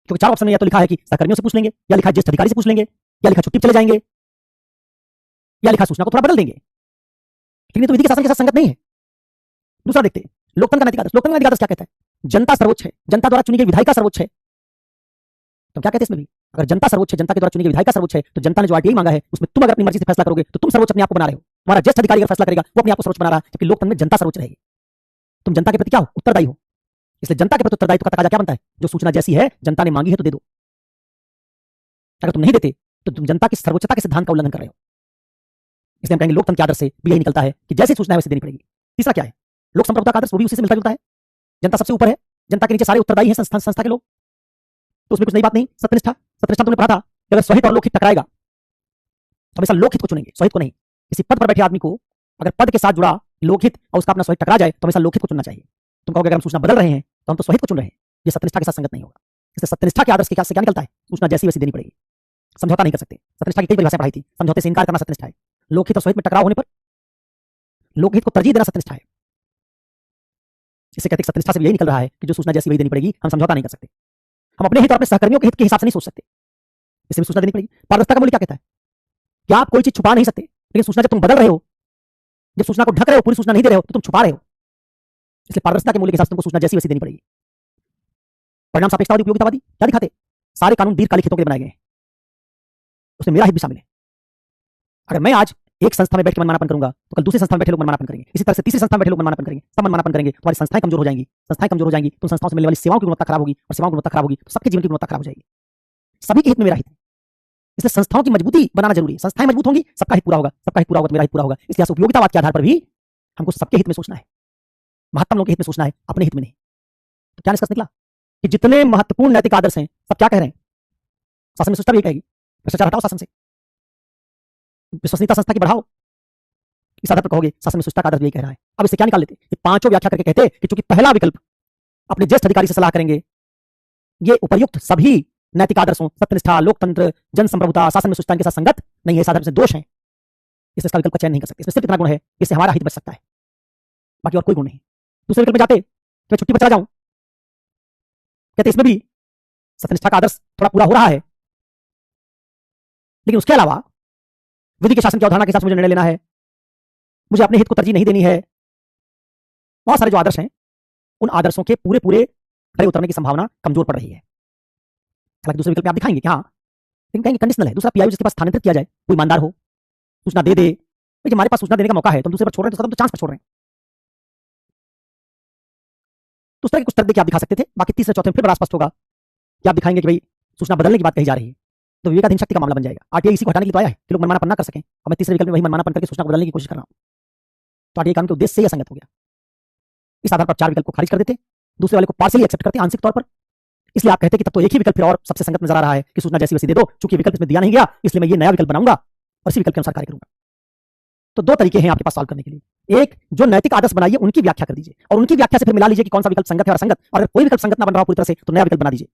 Speaker 1: क्योंकि 4 ऑप्शन में या तो लिखा है कि सहकर्मियों से पूछ लेंगे, या लिखा है ज्येष्ठ अधिकारी से पूछ लेंगे, या लिखा छुट्टी चले जाएंगे, या लिखा सूचना को थोड़ा बदल देंगे। लेकिन तो विधि के शासन के साथ संगत नहीं है। दूसरा देखते हैं लोकतंत्र का नैतिक आदर्श। लोकतंत्र का नैतिक आदर्श क्या कहता है? जनता सर्वोच्च है, जनता द्वारा चुनी गई विधायिका सर्वोच्च है। तो क्या कहते हैं इसमें भी? अगर जनता सर्वोच्च है, जनता के द्वारा चुनी गई विधायिका सर्वोच्च है, तो जनता ने जो आरटीआई मांगा है उसमें तुम अगर अपनी मर्जी से फैसला करोगे तो तुम सर्वोच्च अपने आप को बना रहे हो। तुम्हारा ज्येष्ठ अधिकारी अगर फैसला करेगा वो अपने आप को सर्वोच्च बना रहा है, जबकि लोकतंत्र में जनता सर्वोच्च रहेगी। तुम जनता के प्रति क्या हो? उत्तरदायी हो। इसलिए जनता के प्रति उत्तरदायित्व का तकाजा क्या बनता है? जो सूचना जैसी है जनता ने मांगी है तो दे दो। अगर तुम नहीं देते तो तुम जनता की सर्वोच्चता के सिद्धांत का उल्लंघन कर रहे हो। इसलिए हम कहेंगे लोकतंत्र के आदर्श से भी यही निकलता है कि जैसी सूचना है वैसे देनी पड़ेगी। तीसरा क्या है? लोक संप्रभुता का आदर्श, वो भी उसी से मिलता जुलता है। जनता सबसे ऊपर है, जनता के नीचे सारे उत्तरदायी हैं संस्था के लोग, तो उसमें कुछ नई बात नहीं। सत्यनिष्ठा, सत्यनिष्ठा तुमने पढ़ा था कि अगर स्वहित और लोकहित टकराएगा तो हमेशा लोकहित को चुनेंगे, स्वहित को नहीं। किसी पद पर बैठे आदमी को अगर पद के साथ जुड़ा लोकहित और उसका अपना स्वहित टकरा जाए तो हमेशा लोकहित को चुनना चाहिए। तुम कहोगे अगर हम सूचना बदल रहे हैं तो हम तो स्वहित को चुन रहे हैं, ये सत्यनिष्ठा के साथ संगत नहीं होगा। इसलिए सत्यनिष्ठा के आदर्श के क्या निकलता है? सूचना जैसी वैसी देनी पड़ेगी, समझौता नहीं कर सकते। सत्यनिष्ठा की कई परिभाषाएं पढ़ाई थी। समझौते से इनकार करना सत्यनिष्ठा है। लोकहित और स्वहित में टकराव होने पर लोकहित को तरजीह देना सत्यनिष्ठा है। इससे कहते हैं सत्यनिष्ठा से यही निकल रहा है कि जो सूचना जैसी वही देनी पड़ेगी, हम समझौता नहीं कर सकते। हम अपने हित और अपने सहकर्मियों के हित के हिसाब से नहीं सोच सकते, इससे भी सूचना देनी पड़ेगी। पारदर्शिता का मूल्य क्या कहता है कि आप कोई चीज छुपा नहीं सकते, लेकिन सूचना जब तुम बदल रहे हो, जब सूचना को ढक रहे हो, पूरी सूचना नहीं दे रहे हो, तो तुम छुपा रहे हो। इसलिए पारदर्शिता के मूल्य के हिसाब से तुमको सूचना जैसी वैसी देनी पड़ेगी। परिणाम सापेक्षतावादी, उपयोगितावादी क्या दिखाते? सारे कानून दीर्घकालिक हितों के लिए बनाए गए हैं, उसमें मेरा हित भी शामिल है। अगर मैं आज एक संस्था में बैठ के मनमानापन करूंगा तो कल दूसरी संस्था में बैठे लोग मनमानापन करेंगे, इसी तरह से तीसरी संस्था में बैठे लोग मनमानापन करेंगे, सब मनमानापन करेंगे, तुम्हारी संस्थाएं कमजोर हो जाएंगी, संस्थाएं कमजोर हो जाएंगी तो संस्थाओं से मिलने वाली सेवाओं की गुणवत्ता खराब होगी, और सेवाओं की गुणवत्ता खराब होगी तो सबके जीवन की गुणवत्ता खराब हो जाएगी। सभी के हित में मेरा हित है, इसलिए संस्थाओं की मजबूती बनाना जरूरी है। संस्थाएं मजबूत होंगी, सबका हित पूरा होगा, सबका हित पूरा होगा तो मेरा हित पूरा होगा। इसलिए उपयोगितावाद के आधार पर भी हमको सबके हित में सोचना है, महत्तम लोगों के हित में सोचना है, अपने हित में नहीं। तो क्या निष्कर्ष निकला कि जितने महत्वपूर्ण नैतिक आदर्श हैं सब क्या कह रहे हैं, शासन में सुष्टा भी कहेगी, भ्रष्टाचार हटाओ शासन से, विश्वसनीयता संस्था की बढ़ाओ, इस आधार पर कहोगे शासन में सुष्टा का आदर्श भी कह रहा है। अब इससे क्या निकाल लेते, ये पांचों व्याख्या करके कहते कि चूंकि पहला विकल्प अपने ज्येष्ठ अधिकारी से सलाह करेंगे, ये उपर्युक्त सभी नैतिक आदर्शों सत्यनिष्ठा, लोकतंत्र, जनसंप्रभुता, शासन में सुष्टा के साथ संगत नहीं है, इस आधार से दोष है, इसलिए इसका विकल्प का चयन नहीं कर सकते। इसमें सिर्फ इतना गुण है इससे हमारा हित बच सकता है, बाकी और कोई गुण नहीं। दूसरे विकल्प में जाते तो मैं छुट्टी पर चला जाऊं, कहते इसमें भी सत्यनिष्ठा का आदर्श थोड़ा पूरा हो रहा है, लेकिन उसके अलावा विधि के शासन की अवधारणा के साथ मुझे निर्णय लेना है, मुझे अपने हित को तरजीह नहीं देनी है। बहुत सारे जो आदर्श हैं उन आदर्शों के पूरे पूरे खड़े उतरने की संभावना कमजोर पड़ रही है। हालांकि दूसरे विकल्प में आप दिखाएंगे कि हाँ, लेकिन कहेंगे कंडीशनल है, दूसरा पीआईओ जिसके पास स्थानांतरित किया जाए, कोई ईमानदार हो, सूचना दे दे, भाई हमारे पास सूचना देने का मौका है तो हम दूसरे पर छोड़ रहे हैं, तो चांस पर छोड़ रहे हैं। तो उस तरह के कुछ तर्क देखिए आप दिखा सकते थे। बाकी तीसरे चौथे में फिर बड़ा स्पष्ट होगा कि आप दिखाएंगे कि भाई सूचना बदलने की बात कही जा रही है, तो विवेकाधीन शक्ति का मामला बन जाएगा। आरटीआई इसी को हटाने के लिए तो आया है कि लोग मनमानापन ना कर सकें, और मैं तीसरे विकल्प में वही मनमानापन करके सूचना को बदलने की कोशिश कर रहा हूं, तो आरटीआई कानून के उद्देश्य से यह संगत हो गया। इस आधार पर चार विकल्प को खारिज कर देते, दूसरे वाले को पार्शियली एक्सेप्ट करते आंशिक तौर पर। इसलिए आप कहते हैं कि तब तो एक ही विकल्प फिर और सबसे संगत नजर आ रहा है कि सूचना जैसी वैसी दे दो, चूंकि विकल्प इसमें दिया नहीं गया इसलिए मैं ये नया विकल्प बनाऊंगा और इसी विकल्प के अनुसार कार्य करूंगा। तो दो तरीके हैं आपके पास सॉल्व करने के लिए, एक जो नैतिक आदर्श बनाइए उनकी व्याख्या कर दीजिए और उनकी व्याख्या से फिर मिला लीजिए कि कौन सा विकल्प संगत है और असंगत, और अगर कोई विकल्प संगत ना बन रहा हो पूरी तरह से तो नया विकल्प बना दीजिए।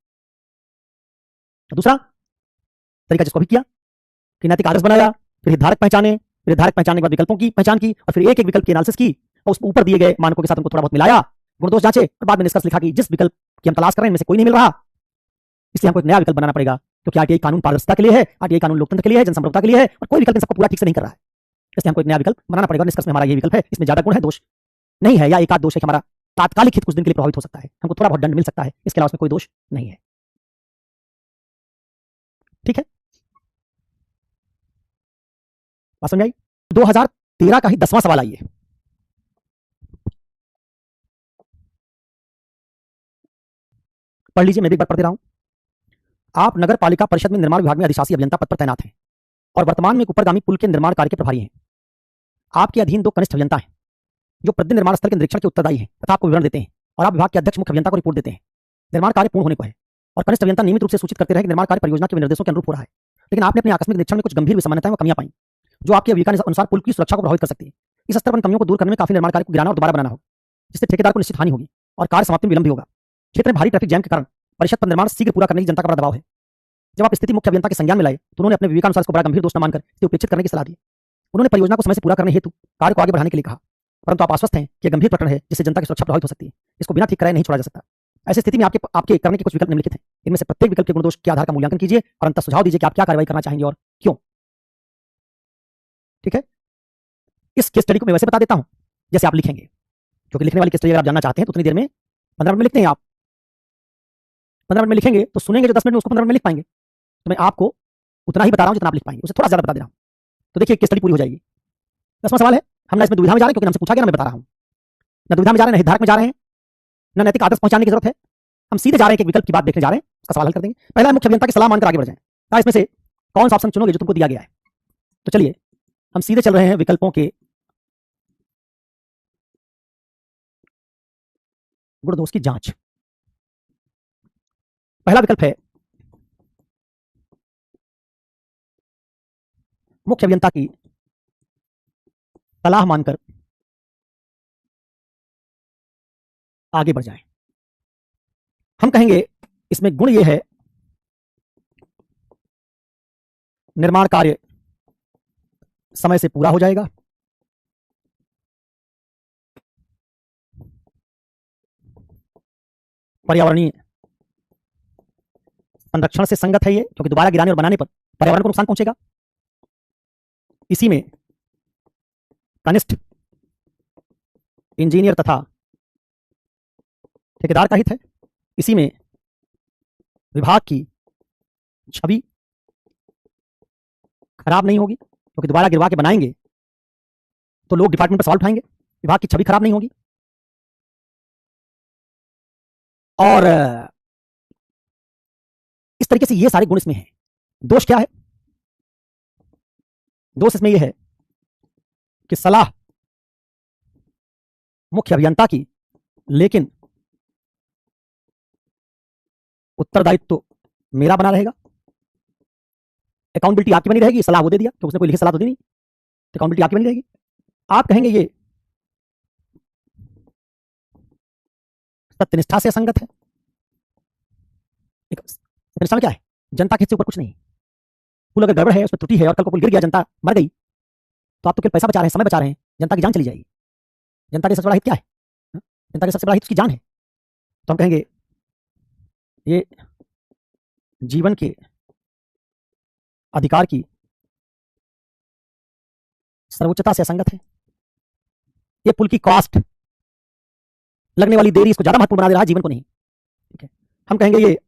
Speaker 1: दूसरा तरीका जिसको भी किया कि नैतिक आदर्श बनाया, फिर हितधारक पहचाने, फिर हितधारक पहचानने के बाद विकल्पों की पहचान की और फिर एक एक विकल्प की एनालिसिस की और उस ऊपर दिए गए मानकों के साथ उनको थोड़ा बहुत मिलाया, गुण-दोष जांचे और बाद में निष्कर्ष लिखा कि जिस विकल्प की हम तलाश कर रहे हैं इनमें से कोई नहीं मिल रहा, इसलिए हमको एक नया विकल्प बनाना पड़ेगा, क्योंकि आरटीआई कानून पारदर्शिता के लिए है, आरटीआई कानून लोकतंत्र के लिए है, जनसंप्रभुता के लिए है और कोई विकल्प इन सबको पूरा ठीक से नहीं कर रहा है, इसलिए हमको एक नया विकल्प बनाना पड़ेगा। निष्कर्ष में हमारा ये विकल्प है, इसमें ज्यादा गुण है, दोष नहीं है, या एक आध दोष है कि हमारा तात्कालिक हित कुछ दिन के लिए प्रभावित हो सकता है, हमको थोड़ा बहुत दंड मिल सकता है, इसके अलावा उसमें कोई दोष नहीं है। ठीक है, बात समझ आई। 2013 का ही 10वां सवाल आइए, पढ़ लीजिए, मैं भी एक बार पढ़ दे रहा हूं। आप नगर पालिका परिषद में निर्माण विभाग में अधिशासी अभियंता पद पर तैनात हैं और वर्तमान में एक ऊपरगामी पुल के निर्माण कार्य के प्रभारी हैं। आपके अधीन 2 कनिष्ठ अभियंता हैं जो प्रतिदिन निर्माण स्थल के निरीक्षण के उत्तरदायी हैं तथा आपको विवरण देते हैं और आप विभाग के अध्यक्ष मुख्य अभियंता को रिपोर्ट देते हैं। निर्माण कार्य पूर्ण होने को है और कनिष्ठ अभियंता नियमित रूप से सूचित करते रहे कि निर्माण कार्य परियोजना के निर्देशों के अनुरूप हो रहा है, लेकिन आपने अपने आकस्मिक निरीक्षण में कुछ गंभीर विसमानताएं व कमियां पाई जो आपके अभियोजन अनुसार पुल की सुरक्षा को प्रभावित कर सकती है। इस स्तर पर कमियों को दूर करने में काफी निर्माण कार्य को गिराना और दोबारा बनाना होगा, जिससे ठेकेदार को निश्चित हानि होगी और कार्य समाप्ति में विलंब भी होगा। क्षेत्र में भारी ट्रैफिक जैम के कारण परिषद पर निर्माण शीघ्र पूरा करने की जनता का बड़ा दबाव है। जब आप स्थिति मुख्य अभियंता के संज्ञान में लाए तो उन्होंने अपने विवेकानुसार इसको बड़ा गंभीर दोष न मानकर इसे उपेक्षित करने की सलाह दी। उन्होंने परियोजना को समय से पूरा करने हेतु कार्य को आगे बढ़ाने के लिए कहा, परंतु आप आश्वस्त हैं कि यह गंभीर प्रकरण है जिससे जनता की सुरक्षा प्रभावित हो सकती है, इसको बिना ठीक कराए नहीं छोड़ा जा सकता। ऐसी स्थिति में आपके करने के कुछ विकल्प निम्नलिखित हैं, इनमें से प्रत्येक विकल्प के गुण-दोष के आधार का मूल्यांकन कीजिए और अंततः सुझाव दीजिए कि आप क्या कार्रवाई करना चाहेंगे और क्यों। ठीक है, इस केस स्टडी को मैं वैसे बता देता हूं जैसे आप लिखेंगे, क्योंकि लिखने वाली केस स्टडी अगर आप जानना चाहते हैं तो उतनी देर में 15 मिनट में लिखते हैं आप, 15 मिनट में लिखेंगे तो सुनेंगे जो 10 मिनट में उसको 15 मिनट में लिख पाएंगे। तो मैं आपको उतना ही बता रहा हूं जितना आप लिख पाएंगे, उससे थोड़ा ज्यादा बता दे रहा हूं। तो देखिए केस स्टडी पूरी हो जाएगी। 10वां सवाल है, हम ना इसमें दुविधा में जा रहे हैं क्योंकि हमसे पूछा गया, मैं बता रहा हूं, ना दुविधा में जा रहे हैं, ना हितधारक में जा रहे हैं, ना नैतिक आदर्श पहुंचाने की जरूरत है, हम सीधे जा रहे हैं कि विकल्प की बात देखने जा रहे हैं, उसका सवाल हल कर देंगे। पहला मुख्य अभियंता की सलाह मानकर आगे बढ़ जाएं, क्या इसमें से कौन सा ऑप्शन चुनोगे जो तुमको दिया गया है। तो चलिए हम सीधे चल रहे हैं विकल्पों के गुण दोष की जांच। पहला विकल्प है मुख्य अभियंता की सलाह मानकर आगे बढ़ जाएं। हम कहेंगे इसमें गुण यह है, निर्माण कार्य समय से पूरा हो जाएगा, पर्यावरणीय संरक्षण से संगत है ये, क्योंकि दोबारा गिराने और बनाने पर पर्यावरण को नुकसान पहुंचेगा, इसी में कनिष्ठ इंजीनियर तथा ठेकेदार का हित है, इसी में विभाग की छवि खराब नहीं होगी, क्योंकि दोबारा गिरवा के बनाएंगे तो लोग डिपार्टमेंट पर सवाल उठाएंगे, विभाग की छवि खराब नहीं होगी। और इस तरीके से ये सारे गुण इसमें हैं। दोष क्या है? दोष इसमें यह है कि सलाह मुख्य अभियंता की, लेकिन उत्तरदायित्व तो मेरा बना रहेगा। अकाउंटेबिलिटी आपकी बनी रहेगी, सलाह वो दे दिया कि उसने कोई लिखी सलाह तो दी नहीं, अकाउंटेबिलिटी आपकी बनी रहेगी। आप कहेंगे ये सत्यनिष्ठा से असंगत है। सत्यनिष्ठा में क्या है? जनता के हित से ऊपर कुछ नहीं। पुल अगर गड़बड़ है, उसमें त्रुटि है और कल को पुल गिर गया, जनता मर गई, तो आप तो केवल पैसा बचा रहे हैं, समय बचा रहे हैं, जनता की जान चली जाएगी। जनता के सबसे बड़ा हित क्या है? जनता का सबसे बड़ा हित उसकी जान है। तो हम कहेंगे ये जीवन के अधिकार की सर्वोच्चता से असंगत है। ये पुल की कॉस्ट, लगने वाली देरी इसको ज्यादा महत्वपूर्ण बना दे रहा है, जीवन को नहीं। ठीक है, हम कहेंगे ये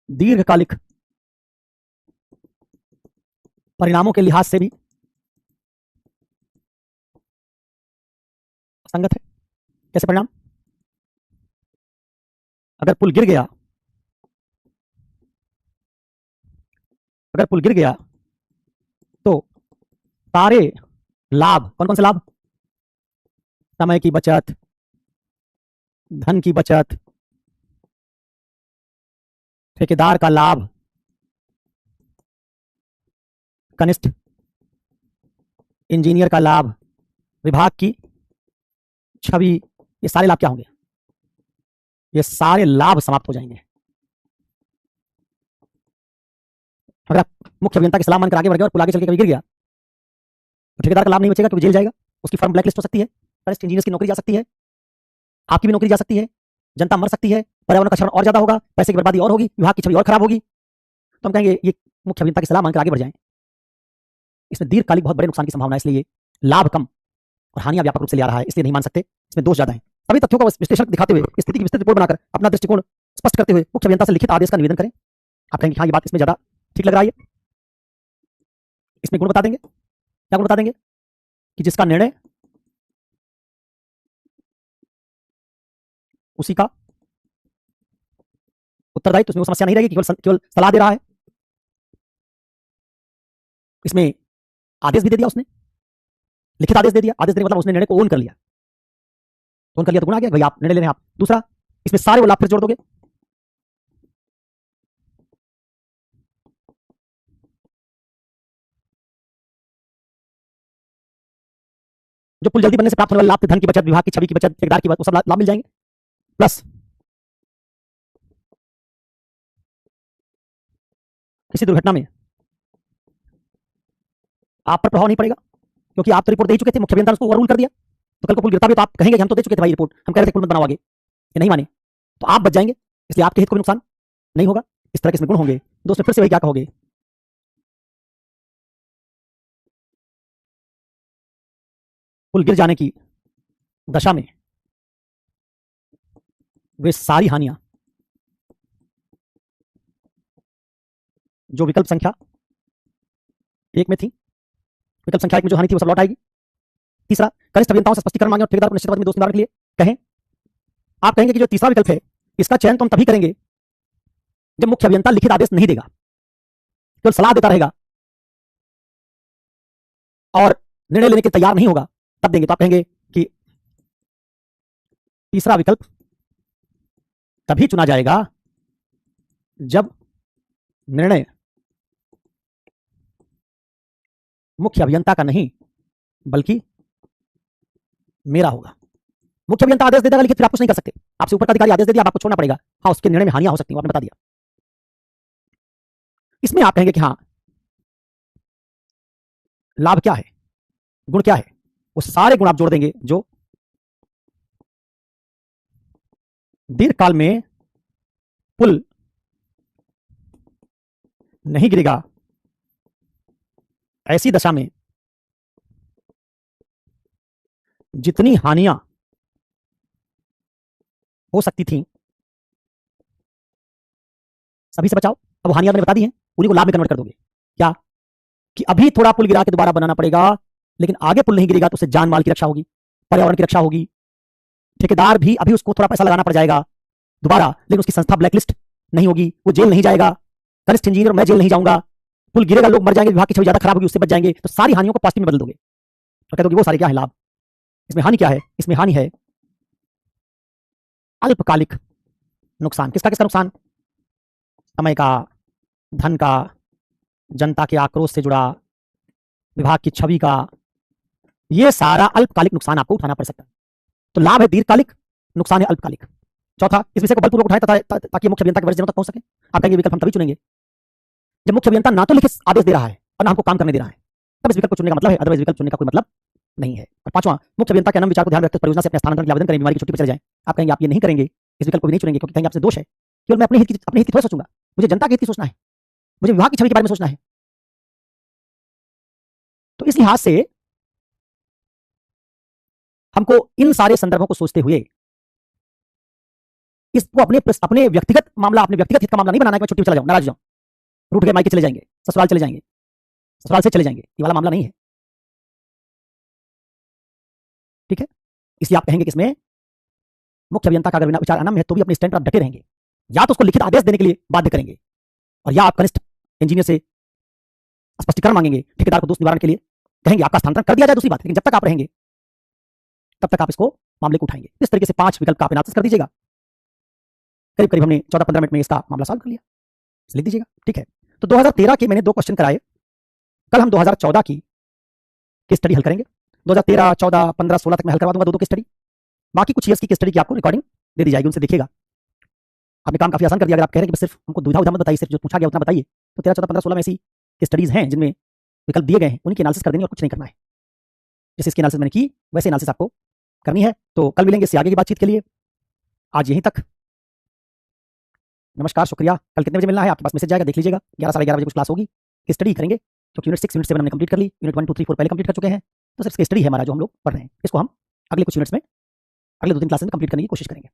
Speaker 1: दीर्घकालिक परिणामों के लिहाज से भी असंगत है। कैसे परिणाम? अगर पुल गिर गया, अगर पुल गिर गया तो सारे लाभ, कौन कौन से लाभ? समय की बचत, धन की बचत, ठेकेदार का लाभ, कनिष्ठ इंजीनियर का लाभ, विभाग की छवि, ये सारे लाभ क्या होंगे? ये सारे लाभ समाप्त हो जाएंगे। अगर आप मुख्य अभियंता की सलाह मानकर आगे बढ़ गए और पुल आगे चल के कभी गिर गया, तो ठेकेदार का लाभ नहीं बचेगा, क्योंकि जेल जाएगा, उसकी फर्म ब्लैकलिस्ट हो सकती है, कनिष्ठ इंजीनियर की नौकरी जा सकती है, आपकी भी नौकरी जा सकती है, जनता मर सकती है, पर्यावरण का क्षरण और ज्यादा होगा, पैसे की बर्बादी और होगी, विभाग की छवि और खराब होगी। तो हम कहेंगे ये मुख्य अभियंता की सलाह मानकर आगे बढ़ जाएं। इसमें दीर्घकालिक बहुत बड़े नुकसान की संभावना है, इसलिए लाभ कम और हानियां व्यापक रूप से ले आ रहा है, इसलिए नहीं मान सकते, इसमें दोष ज्यादा है। सभी तथ्यों का विश्लेषण दिखाते हुए, स्थिति की विस्तृत रिपोर्ट बनाकर, अपना दृष्टिकोण स्पष्ट करते हुए मुख्य अभियंता से लिखित आदेश का निवेदन करें। आप कहेंगे हाँ ये बात इसमें ज्यादा ठीक लग रहा है, इसमें गुण बता देंगे। क्या गुण बता देंगे? कि जिसका निर्णय उसी का उत्तरदायित्व, उसमें वो समस्या नहीं रहेगी, केवल सलाह दे रहा है। इसमें आदेश भी दे दिया उसने, लिखित आदेश दे दिया, आदेश देने मतलब उसने निर्णय को ओन कर लिया, ओन कर लिया तो गुण आ गया, भाई आप निर्णय ले रहे हैं आप। दूसरा, इसमें सारे वो लाभ फिर जोड़ दोगे, जो पुल जल्दी बनने से प्राप्त होने वाले लाभ थे, धन की बचत, विभाग की छवि की बचत, ठेकेदार की बचत, वो सब लाभ मिल जाएंगे। प्लस किसी दुर्घटना में आप पर प्रभाव नहीं पड़ेगा, क्योंकि आप तो रिपोर्ट दे चुके थे, मुख्य अभियंता ने उसको ओवररूल कर दिया, तो कल को पुल गिरता भी तो आप कहेंगे कि हम तो दे चुके थे भाई रिपोर्ट, हम कह रहे थे पुल मत बनाओ आगे, ये नहीं माने, तो आप बच जाएंगे, इसलिए आपके हित को भी नुकसान नहीं होगा। इस तरह के इसमें गुण होंगे। दोस्तों फिर से वही क्या कहोगे? पुल गिर जाने की दशा में वे सारी हानियां जो विकल्प संख्या एक में थी, विकल्प संख्या एक में जो हानि थी वो सब लौट आएगी। तीसरा, कनिष्ठ अभियंताओं से स्पष्टीकरण मांगे और ठेकेदार को निश्चित अवधि में दोष निवारण के लिए कहें। आप कहेंगे कि जो तीसरा विकल्प है इसका चयन तो हम तभी करेंगे जब मुख्य अभियंता लिखित आदेश नहीं देगा, केवल सलाह देता रहेगा और निर्णय लेने के तैयार नहीं होगा, तब देंगे। तो आप कहेंगे कि तीसरा विकल्प तभी चुना जाएगा जब निर्णय मुख्य अभियंता का नहीं बल्कि मेरा होगा। मुख्य अभियंता आदेश दे देगा लिखित, फिर आप कुछ नहीं कर सकते, आपसे ऊपर का अधिकारी आदेश दे दिया, आपको छोड़ना पड़ेगा। हाँ, उसके निर्णय में हानियां हो सकती हैं, आपने बता दिया। इसमें आप कहेंगे कि हाँ लाभ क्या है, गुण क्या है, वो सारे गुण आप जोड़ देंगे जो दीर्घकाल में पुल नहीं गिरेगा, ऐसी दशा में जितनी हानियां हो सकती थी सभी से बचाओ। अब हानियां मैंने बता दी हैं, उन्हीं को लाभ में कन्वर्ट कर दोगे। क्या? कि अभी थोड़ा पुल गिरा के दोबारा बनाना पड़ेगा, लेकिन आगे पुल नहीं गिरेगा तो उससे जान माल की रक्षा होगी, पर्यावरण की रक्षा होगी, ठेकेदार भी अभी उसको थोड़ा पैसा लगाना पड़ जाएगा दोबारा, लेकिन उसकी संस्था ब्लैकलिस्ट नहीं होगी, वो जेल नहीं जाएगा, कनिष्ठ इंजीनियर मैं जेल नहीं जाऊंगा, पुल गिरेगा लोग मर जाएंगे, विभाग की छवि ज्यादा खराब होगी, उससे बच जाएंगे, तो सारी हानियों को पॉजिटिव में बदल दोगे और कह दोगे वो सारे क्या है लाभ। इसमें हानि क्या है? इसमें हानि है अल्पकालिक नुकसान। किसका किसका नुकसान? समय का, धन का, जनता के आक्रोश से जुड़ा, विभाग की छवि का, ये सारा अल्पकालिक नुकसान आपको उठाना पड़ सकता है। तो लाभ है दीर्घकालिक, नुकसान है अल्पकालिक। चौथा, इस विषय को बलपूर्वक उठाएं ताकि मुख्य अभियंता के वरिष्ठ जनों तक पहुंच सके। आप कहेंगे विकल्प हम तभी चुनेंगे जब मुख्य अभियंता ना तो लिखित आदेश दे रहा है और ना हमको काम करने दे रहा है, तब इस विकल्प को चुनने का मतलब है, अदरवाइज विकल्प चुनने का कोई मतलब नहीं है। और पांचवां, मुख्य अभियंता के अनम विचार को ध्यान रखते हुए परियोजना से अपने स्थानांतरण के लिए आवेदन करें, बीमारी की छुट्टी पर चले जाएं। आप कहेंगे आप ये नहीं करेंगे, इस विकल्प को भी नहीं चुनेंगे क्योंकि कहेंगे आपसे दोष है, केवल मैं अपने हित की थोड़ा सोचूंगा, मुझे जनता के हित की सोचना है, मुझे विभाग की छवि के बारे में सोचना है। तो इस लिहाज से हमको इन सारे संदर्भों को सोचते हुए इसको अपने व्यक्तिगत मामला, अपने व्यक्तिगत हित का मामला नहीं बनाना है कि मैं छुट्टी पर चला जाऊं, नाराज जाऊं, रूठ गए मायके चले जाएंगे, ससुराल चले जाएंगे, ससुराल से चले जाएंगे, ये वाला मामला नहीं है। ठीक है, इसलिए आप कहेंगे कि इसमें मुख्य अभियंता का अगर विचार अनम है तो भी अपने स्टैंड पर आप डटे रहेंगे, या तो उसको लिखित आदेश देने के लिए बाध्य करेंगे और या आप कनिष्ठ इंजीनियर से स्पष्टीकरण मांगेंगे, ठेकेदार को दोष निवारण के लिए कहेंगे आपका स्थानांतरण कर दिया जाए, दूसरी बात, लेकिन जब तक आप रहेंगे तब तक आप इसको मामले को उठाएंगे। इस तरीके से 5 विकल्प का आप एनालिसिस कर दीजिएगा। करीब करीब हमने 14-15 मिनट में इसका मामला सॉल्व कर लिया, लिख दीजिएगा। ठीक है, तो 2013 के मैंने 2 क्वेश्चन कराए, कल हम 2014 की केस स्टडी हल करेंगे। 2013, 14, 15, 16 तक मैं हल करवा दूंगा 2 केस स्टडी, बाकी कुछ ईयर्स की केस स्टडी की आपको रिकॉर्डिंग दे दी जाएगी, उनसे देखिएगा। आपने काम काफी आसान कर दिया। अगर आप कह रहे हैं कि बस सिर्फ हमको दुविधा उधा मत बताइए, सिर्फ जो पूछा गया उतना बताइए, तो 13, 14, 15, 16 में ऐसी केस स्टडीज हैं जिनमें विकल्प दिए गए हैं, उनकी एनालिसिस कर देनी और कुछ नहीं करना है। जैसे इसकी एनालिसिस मैंने की वैसे एनालिसिस आपको करनी है। तो कल मिलेंगे इससे आगे की बातचीत के लिए, आज यहीं तक। नमस्कार, शुक्रिया। कल कितने बजे मिलना है आपके पास मैसेज जाएगा, देख लीजिएगा। 11, साढ़े 11 बजे कुछ क्लास होगी, केस स्टडी करेंगे, क्योंकि यूनिट 6, यूनिट 7 हमने कंप्लीट कर ली, यूनिट 1, 2, 3, 4 पहले कंप्लीट कर चुके हैं, तो सिर्फ केस स्टडी है हमारा जो हम लोग पढ़ रहे हैं, इसको हम अगले कुछ यूनिट्स में, अगले 2-3 क्लासेस में कंप्लीट करने की कोशिश करेंगे।